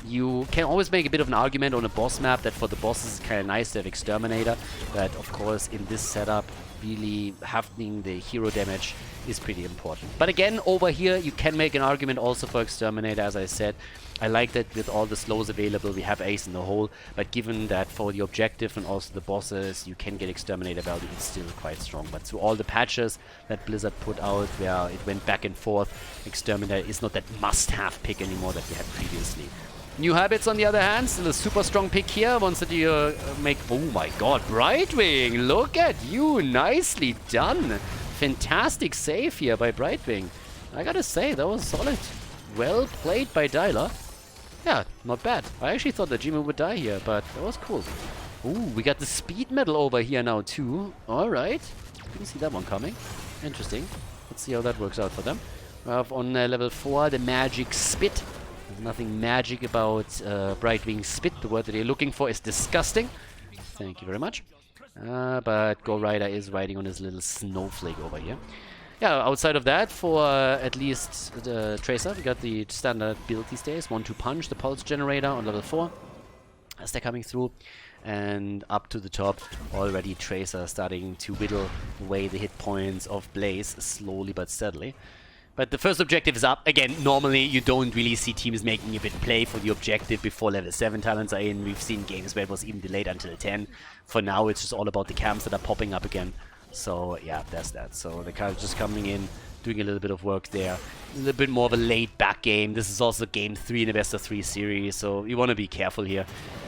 You can always make a bit of an argument on a boss map that for the bosses it's kind of nice to have Exterminator, but of course in this setup really having the hero damage is pretty important. But again, over here you can make an argument also for Exterminator, as I said. I like that with all the slows available we have Ace in the hole, but given that for the objective and also the bosses you can get Exterminator value, it's still quite strong. But through all the patches that Blizzard put out where it went back and forth, Exterminator is not that must-have pick anymore that we had previously. New Habits, on the other hand, still a super strong pick here. Once that you make... Oh my god, Brightwing! Look at you! Nicely done! Fantastic save here by Brightwing. I gotta say, that was solid. Well played by Dyla. Yeah, not bad. I actually thought that Jimmy would die here, but that was cool. Ooh, we got the speed medal over here now too. Alright. Didn't see that one coming. Interesting. Let's see how that works out for them. We have on level 4 the magic spit. There's nothing magic about Brightwing spit. The word that you're looking for is disgusting. Thank you very much. But Go Rider is riding on his little snowflake over here. Yeah, outside of that, for at least the Tracer, we got the standard build these days. 1-2 punch, the pulse generator on level 4 as they're coming through. And up to the top, already Tracer starting to whittle away the hit points of Blaze slowly but steadily. But the first objective is up. Again, normally you don't really see teams making a bit play for the objective before level 7 talents are in. We've seen games where it was even delayed until 10. For now, it's just all about the camps that are popping up again. So yeah, that's that. So the card just coming in, doing a little bit of work there. A little bit more of a laid back game. This is also game 3 in the best of 3 series, so you want to be careful here.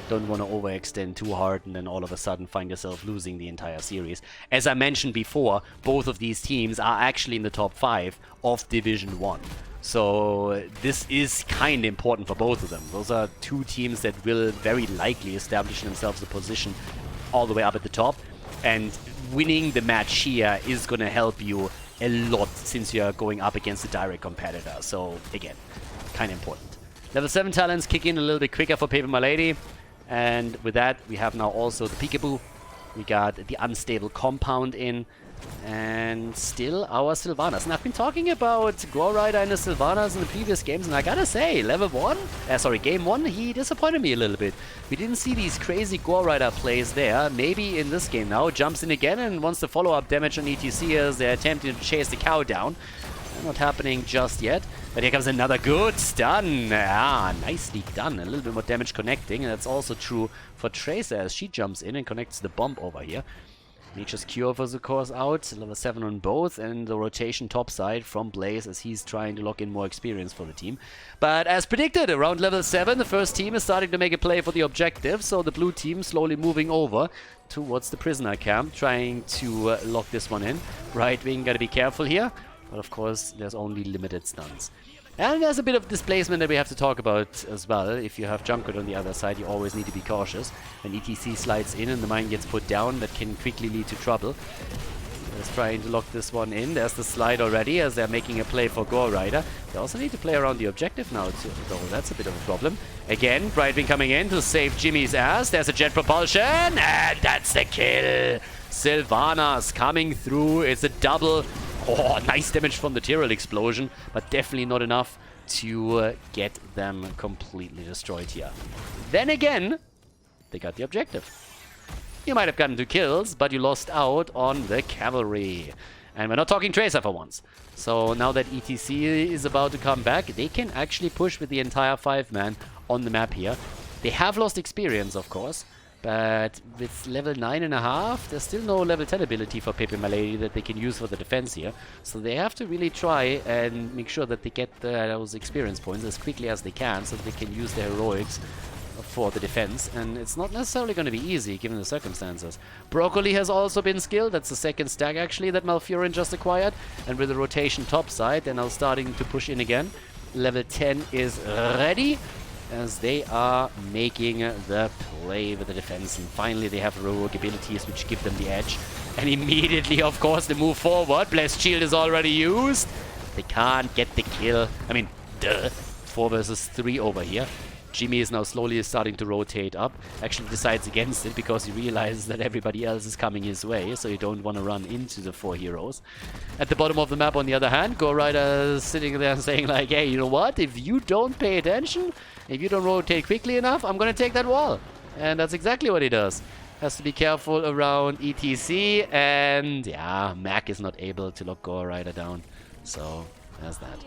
Don't want to overextend too hard and then all of a sudden find yourself losing the entire series. As I mentioned before, both of these teams are actually in the top 5 of Division 1. So this is kind of important for both of them. Those are two teams that will very likely establish themselves a position all the way up at the top. And winning the match here is going to help you a lot since you're going up against a direct competitor. So again, kind of important. Level 7 talents kick in a little bit quicker for pepeMLady. And with that, we have now also the Peekaboo. We got the Unstable Compound in. And still our Sylvanas. And I've been talking about Gore Rider and the Sylvanas in the previous games, and I gotta say, game 1, he disappointed me a little bit. We didn't see these crazy Gore Rider plays there. Maybe in this game now, jumps in again and wants the follow-up damage on ETC as they're attempting to chase the cow down. Not happening just yet. But here comes another good stun. Ah, nicely done. A little bit more damage connecting, and that's also true for Tracer as she jumps in and connects the bomb over here. Nature's Cure was of course out, level 7 on both, and the rotation topside from Blaze as he's trying to lock in more experience for the team. But as predicted, around level 7, the first team is starting to make a play for the objective, so the blue team slowly moving over towards the prisoner camp, trying to lock this one in. Brightwing gotta be careful here, but of course there's only limited stuns. And there's a bit of displacement that we have to talk about as well. If you have Junkrat on the other side, you always need to be cautious. When ETC slides in and the mine gets put down, that can quickly lead to trouble. Just trying to lock this one in. There's the slide already as they're making a play for Gore Rider. They also need to play around the objective now too, though that's a bit of a problem. Again, Brightwing coming in to save Jimmy's ass. There's a jet propulsion, and that's the kill! Sylvanas coming through. It's a double. Oh, nice damage from the Tyrael explosion, but definitely not enough to get them completely destroyed here. Then again, they got the objective. You might have gotten 2 kills, but you lost out on the cavalry. And we're not talking Tracer for once. So now that ETC is about to come back, they can actually push with the entire 5-man on the map here. They have lost experience, of course, But with level 9.5, there's still no level 10 ability for pepeMLady that they can use for the defense here. So they have to really try and make sure that they get those experience points as quickly as they can so that they can use their heroics for the defense. And it's not necessarily going to be easy given the circumstances. Broccoli has also been skilled. That's the second stack actually that Malfurion just acquired. And with the rotation top side, they're now starting to push in again. Level 10 is ready, as they are making the play with the defense. And finally they have heroic abilities which give them the edge. And immediately, of course, they move forward. Blessed Shield is already used. They can't get the kill. I mean, duh. 4 versus 3 over here. Jimmy is now slowly starting to rotate up. Actually decides against it because he realizes that everybody else is coming his way, so you don't want to run into the 4 heroes. At the bottom of the map, on the other hand, Go Rider is sitting there saying like, hey, you know what? If you don't pay attention, if you don't rotate quickly enough, I'm going to take that wall. And that's exactly what he does. Has to be careful around ETC, and yeah, Mac is not able to lock Go Rider down. So, there's that.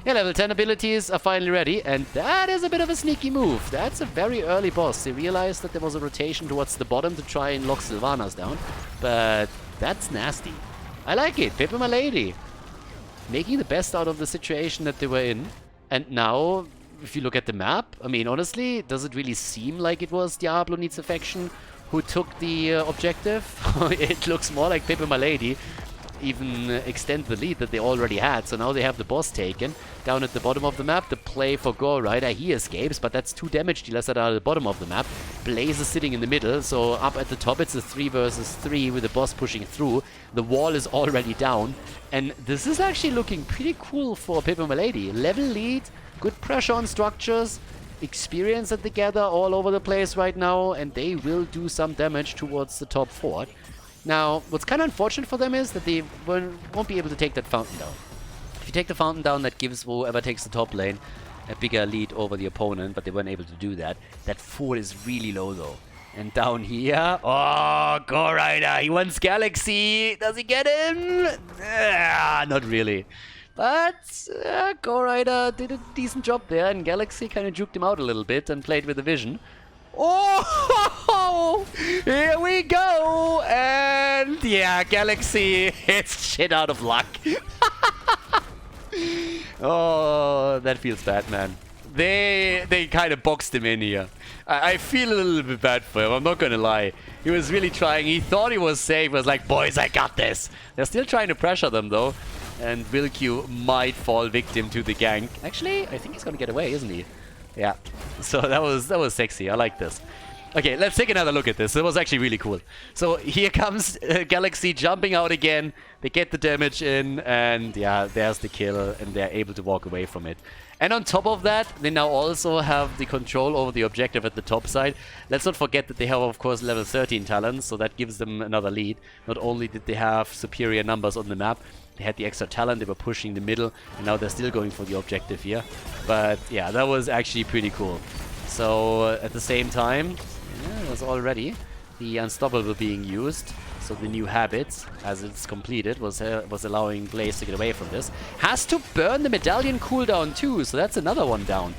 Yeah, level 10 abilities are finally ready, and that is a bit of a sneaky move. That's a very early boss. They realized that there was a rotation towards the bottom to try and lock Sylvanas down, but that's nasty. I like it. pepeMLady making the best out of the situation that they were in. And now, if you look at the map, I mean, honestly, does it really seem like it was Diablo Needs Affection who took the objective? It looks more like pepeMLady even extend the lead that they already had. So now they have the boss taken. Down at the bottom of the map, the play for Go Rider. He escapes, but that's 2 damage dealers that are at the bottom of the map. Blaze is sitting in the middle, so up at the top it's a 3 versus 3 with the boss pushing through. The wall is already down, and this is actually looking pretty cool for pepeMLady. Level lead, good pressure on structures, experience that they gather all over the place right now, and they will do some damage towards the top fort. Now, what's kind of unfortunate for them is that they won't be able to take that fountain down. If you take the fountain down, that gives whoever takes the top lane a bigger lead over the opponent, but they weren't able to do that. That fort is really low, though. And down here, oh, Go Rider, he wants Galaxy. Does he get him? Not really. But Go Rider did a decent job there, and Galaxy kind of juked him out a little bit and played with the vision. Oh, here we go, and yeah, Galaxy hits shit out of luck. Oh, that feels bad, man. They kind of boxed him in here. I feel a little bit bad for him, I'm not gonna lie. He was really trying, he thought he was safe, was like, boys, I got this. They're still trying to pressure them though, and Wilq might fall victim to the gank. Actually, I think he's gonna get away, isn't he? Yeah, so that was sexy. I like this. Okay, let's take another look at this. It was actually really cool. So here comes Galaxy jumping out again. They get the damage in, and yeah, there's the kill, and they're able to walk away from it. And on top of that, they now also have the control over the objective at the top side. Let's not forget that they have, of course, level 13 talents, so that gives them another lead. Not only did they have superior numbers on the map, they had the extra talent, they were pushing the middle, and now they're still going for the objective here. But yeah, that was actually pretty cool. So at the same time, yeah, it was already the Unstoppable being used. So the new habits, as it's completed, was allowing Blaze to get away from this. Has to burn the medallion cooldown too, so that's another one down.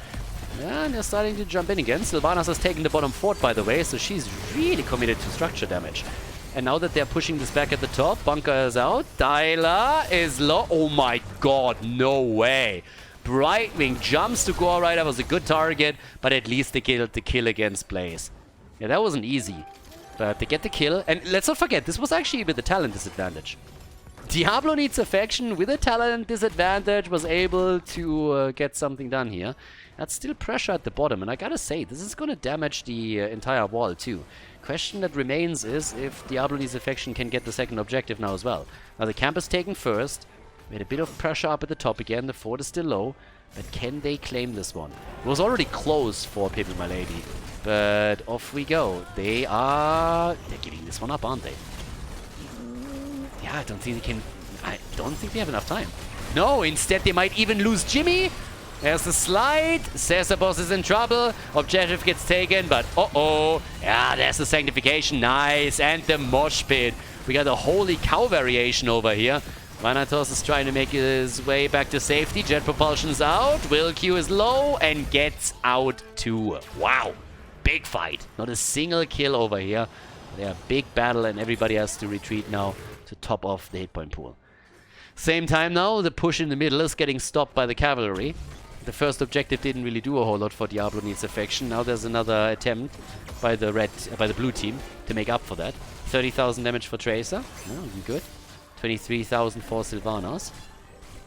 Yeah, and they're starting to jump in again. Sylvanas has taken the bottom fort, by the way, so she's really committed to structure damage. And now that they're pushing this back at the top, Bunker is out. Dyla is low. Oh my god, no way. Brightwing jumps to Go Rider, was a good target, but at least they killed the kill against Blaze. Yeah, that wasn't easy. But they get the kill. And let's not forget, this was actually with a talent disadvantage. Diablo Needs Affection with a talent disadvantage was able to get something done here. That's still pressure at the bottom, and I gotta say, this is gonna damage the entire wall too. Question that remains is if Diablo Needs Affection can get the second objective now as well. Now the camp is taken first. We had a bit of pressure up at the top again. The fort is still low. But can they claim this one? It was already close for pepeMLady. But off we go. They're giving this one up, aren't they? Yeah, I don't think they have enough time. No, instead they might even lose Jimmy. There's the slide. Says the boss is in trouble. Objective gets taken, but uh-oh. Yeah, there's the sanctification. Nice. And the mosh pit. We got a holy cow variation over here. Vanatos is trying to make his way back to safety. Jet propulsion's out. Wilq is low and gets out too. Wow. big fight. Not a single kill over here. They're a big battle, and everybody has to retreat now to top off the hit point pool. Same time now, the push in the middle is getting stopped by the cavalry. The first objective didn't really do a whole lot for Diablo Needs Affection. Now there's another attempt by the blue team to make up for that. 30,000 damage for Tracer. Oh, good. 23,000 for Sylvanas.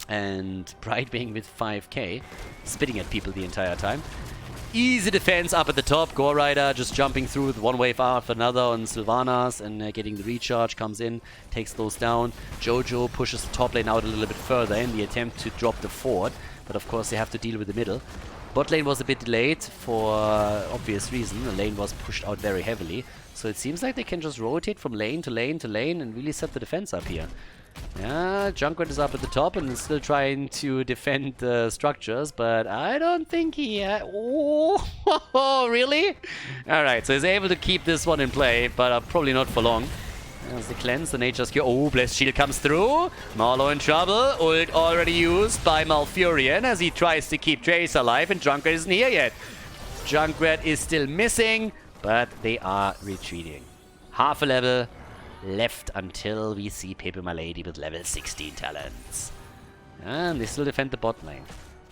And Brightwing with 5k. Spitting at people the entire time. Easy defense up at the top. Gore Rider just jumping through with one wave after another on Sylvanas and getting the recharge. Comes in, takes those down. Jojo pushes the top lane out a little bit further in the attempt to drop the fort. But of course they have to deal with the middle. Bot lane was a bit delayed for obvious reason. The lane was pushed out very heavily. So it seems like they can just rotate from lane to lane to lane and really set the defense up here. Yeah, Junkrat is up at the top and is still trying to defend the structures, but I don't think he... Oh, really? Alright, so he's able to keep this one in play, but probably not for long. There's the cleanse, the nature's cure. Oh, Blessed Shield comes through. Marlow in trouble. Ult already used by Malfurion as he tries to keep Trace alive, and Junkrat isn't here yet. Junkrat is still missing, but they are retreating. Half a level left until we see pepeMLady with level 16 talents. And they still defend the bot lane.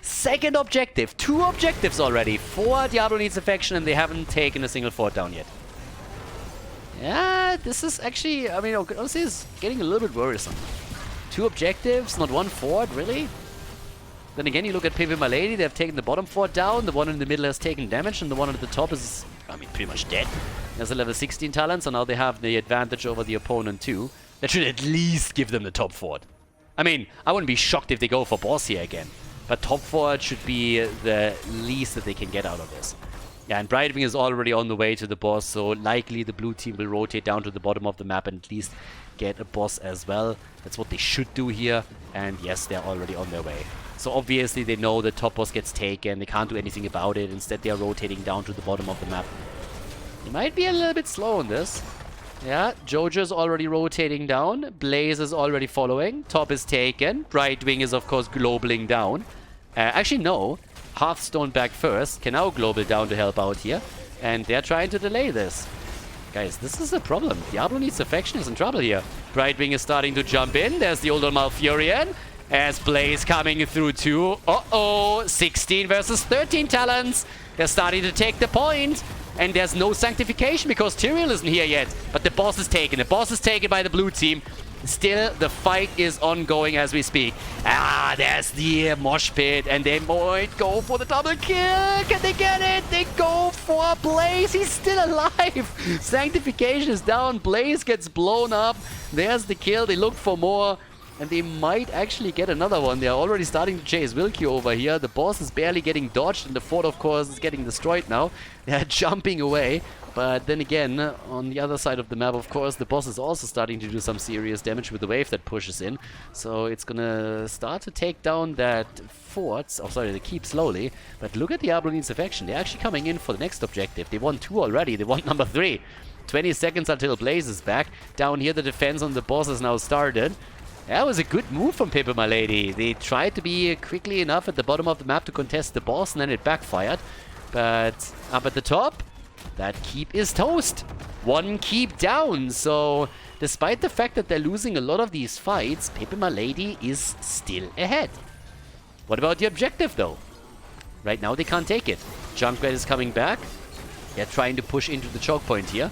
Second objective. 2 objectives already for Diablo Needs Affection, and they haven't taken a single fort down yet. Yeah, this is actually, I mean, honestly, it's getting a little bit worrisome. 2 objectives, not 1 fort, really? Then again, you look at pepeMLady, they have taken the bottom fort down, the one in the middle has taken damage, and the one at the top is, I mean, pretty much dead. There's a level 16 talent, so now they have the advantage over the opponent too. That should at least give them the top fort. I mean, I wouldn't be shocked if they go for boss here again. But top fort should be the least that they can get out of this. Yeah, and Brightwing is already on the way to the boss, so likely the blue team will rotate down to the bottom of the map and at least get a boss as well. That's what they should do here, and yes, they're already on their way. So obviously they know the top boss gets taken, they can't do anything about it, instead they are rotating down to the bottom of the map. They might be a little bit slow on this. Yeah, Jojo's already rotating down, Blaze is already following, top is taken, Brightwing is of course globaling down. Actually no, Hearthstone back first, can now global down to help out here, and they're trying to delay this. Guys, this is a problem. Diablo Needs Affection is in trouble here. Brightwing is starting to jump in, there's the old Malfurion. As Blaze coming through too. Uh-oh, 16 versus 13 talents. They're starting to take the point. And there's no sanctification because Tyrael isn't here yet. But the boss is taken. The boss is taken by the blue team. Still, the fight is ongoing as we speak. Ah, there's the mosh pit. And they might go for the double kill. Can they get it? They go for Blaze. He's still alive. Sanctification is down. Blaze gets blown up. There's the kill. They look for more. And they might actually get another one. They're already starting to chase Wilkie over here. The boss is barely getting dodged, and the fort, of course, is getting destroyed now. They're jumping away. But then again, on the other side of the map, of course, the boss is also starting to do some serious damage with the wave that pushes in. So it's gonna start to take down that fort. Oh, sorry, the keep slowly. But look at Diablo Needs Affection. They're actually coming in for the next objective. They won 2 already. They won number 3. 20 seconds until Blaze is back. Down here, the defense on the boss is now started. That was a good move from pepeMLady. They tried to be quickly enough at the bottom of the map to contest the boss, and then it backfired. But up at the top, that keep is toast. 1 keep down. So despite the fact that they're losing a lot of these fights, pepeMLady is still ahead. What about the objective though? Right now they can't take it. Junkrat is coming back. They're trying to push into the choke point here.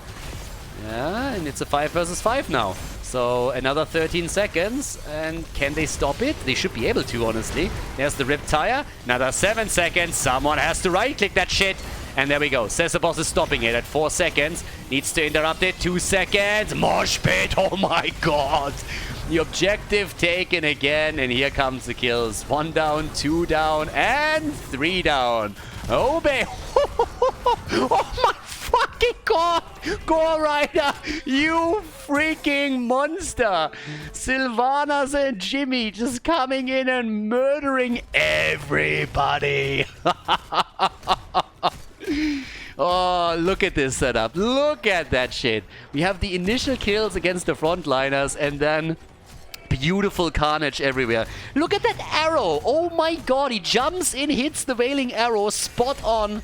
Yeah, and it's a 5 versus 5 now. So another 13 seconds, and can they stop it? They should be able to, honestly. There's the Rip Tire. Another 7 seconds. Someone has to right-click that shit. And there we go. Sesabos is stopping it at 4 seconds. Needs to interrupt it. 2 seconds. Mosh pit. Oh my god. The objective taken again, and here comes the kills. 1 down, 2 down, and 3 down. Oh, babe. Oh my fucking god! Gore Rider, you freaking monster! Sylvanas and Jimmy just coming in and murdering everybody! Oh, look at this setup. Look at that shit. We have the initial kills against the frontliners, and then beautiful carnage everywhere. Look at that arrow! Oh my god, he jumps in, hits the Wailing Arrow spot on.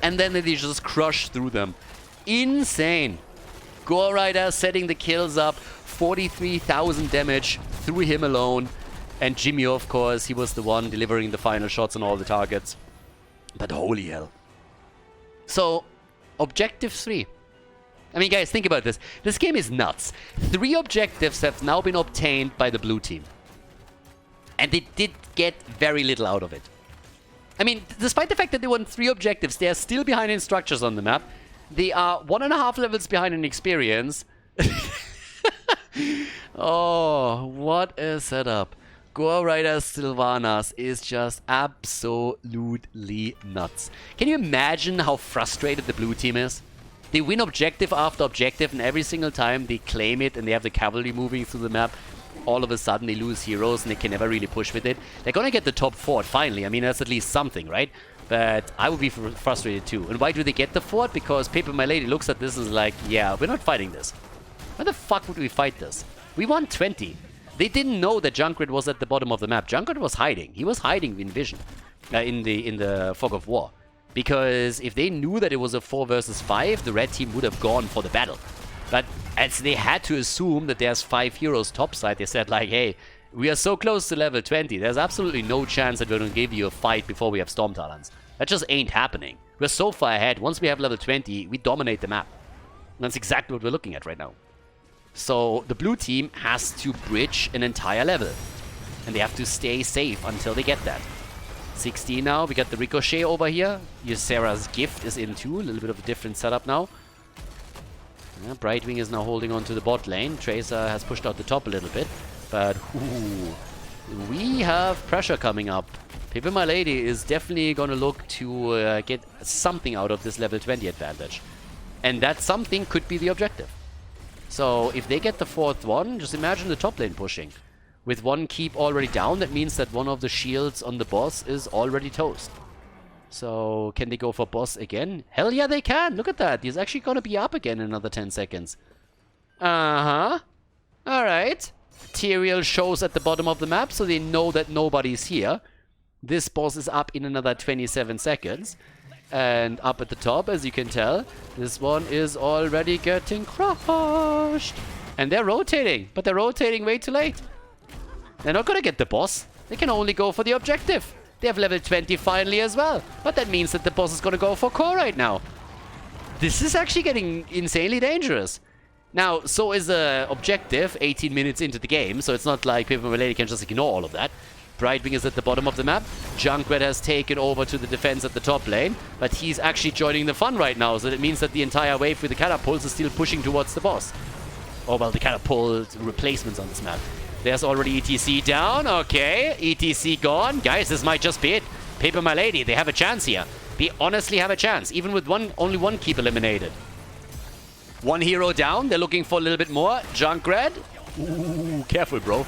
and then they just crush through them. Insane. Gore Rider setting the kills up, 43,000 damage through him alone. And Jimmy, of course, he was the one delivering the final shots on all the targets. But holy hell. So, objective 3. I mean, guys, think about this. This game is nuts. 3 objectives have now been obtained by the blue team. And they did get very little out of it. I mean, despite the fact that they won 3 objectives, they are still behind in structures on the map. They are 1.5 levels behind in experience. Oh, what a setup. Gore Rider Sylvanas is just absolutely nuts. Can you imagine how frustrated the blue team is? They win objective after objective, and every single time they claim it and they have the cavalry moving through the map, all of a sudden they lose heroes and they can never really push with it. They're gonna get the top fort finally. I mean, that's at least something, right? But I would be frustrated too. And why do they get the fort? Because pepeMLady looks at this and is like, yeah, we're not fighting this. Why the fuck would we fight this? We won 20. They didn't know that Junkrat was at the bottom of the map. Junkrat was hiding. He was hiding in vision, in the fog of war. Because if they knew that it was a 4 versus 5, the red team would have gone for the battle. But as they had to assume that there's 5 heroes topside, they said like, hey, we are so close to level 20, there's absolutely no chance that we're going to give you a fight before we have Storm Talons. That just ain't happening. We're so far ahead. Once we have level 20, we dominate the map. And that's exactly what we're looking at right now. So the blue team has to bridge an entire level. And they have to stay safe until they get that. 16 now. We got the Ricochet over here. Ysera's gift is in too. A little bit of a different setup now. Yeah, Brightwing is now holding on to the bot lane. Tracer has pushed out the top a little bit. But we have pressure coming up. pepeMLady is definitely going to look to get something out of this level 20 advantage. And that something could be the objective. So if they get the 4th one, just imagine the top lane pushing. With 1 keep already down, that means that one of the shields on the boss is already toast. So can they go for boss again? Hell yeah, they can. Look at that. He's actually going to be up again in another 10 seconds. Uh-huh. Alright. Tyrael shows at the bottom of the map, so they know that nobody's here. This boss is up in another 27 seconds. And up at the top, as you can tell, this one is already getting crushed. And they're rotating, but they're rotating way too late. They're not gonna get the boss. They can only go for the objective. They have level 20 finally as well. But that means that the boss is gonna go for core right now. This is actually getting insanely dangerous. Now, so is the objective 18 minutes into the game, so it's not like pepeMLady can just ignore all of that. Brightwing is at the bottom of the map. Junkrat has taken over to the defense at the top lane, but he's actually joining the fun right now, so that means that the entire wave with the catapults is still pushing towards the boss. Oh, well, the catapult replacements on this map. There's already ETC down. Okay, ETC gone. Guys, this might just be it. pepeMLady, they have a chance here. They honestly have a chance, even with only one keep eliminated. 1 hero down. They're looking for a little bit more. Junkrat. Ooh, careful, bro.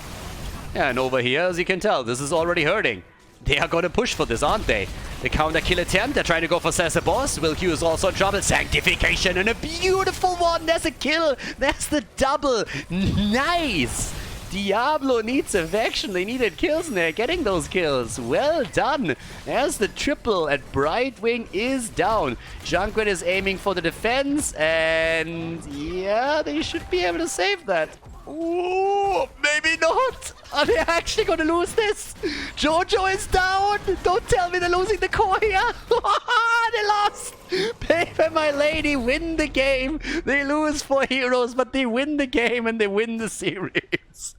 Yeah, and over here, as you can tell, this is already hurting. They are going to push for this, aren't they? The counter kill attempt. They're trying to go for Sasa Boss. Will Q is also in trouble. Sanctification and a beautiful one. There's a kill. There's the double. Nice. Diablo needs affection. They needed kills and they're getting those kills. Well done. There's the triple and Brightwing is down. Junkrat is aiming for the defense and yeah, they should be able to save that. Ooh, maybe not. Are they actually going to lose this? Jojo is down. Don't tell me they're losing the core here. They lost. pepeMLady win the game. They lose 4 heroes, but they win the game and they win the series.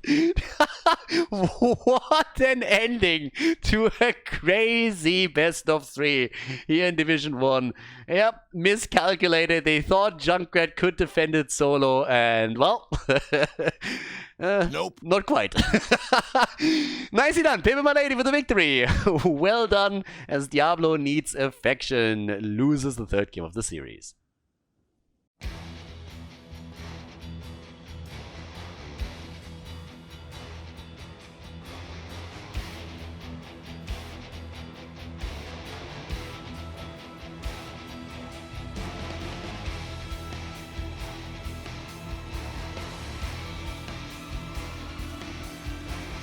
What an ending to a crazy best of 3 here in Division 1. Yep, miscalculated. They thought Junkrat could defend it solo, and well, nope, not quite. Nicely done, pepeMLady with the victory. Well done, as Diablo needs affection, loses the 3rd game of the series.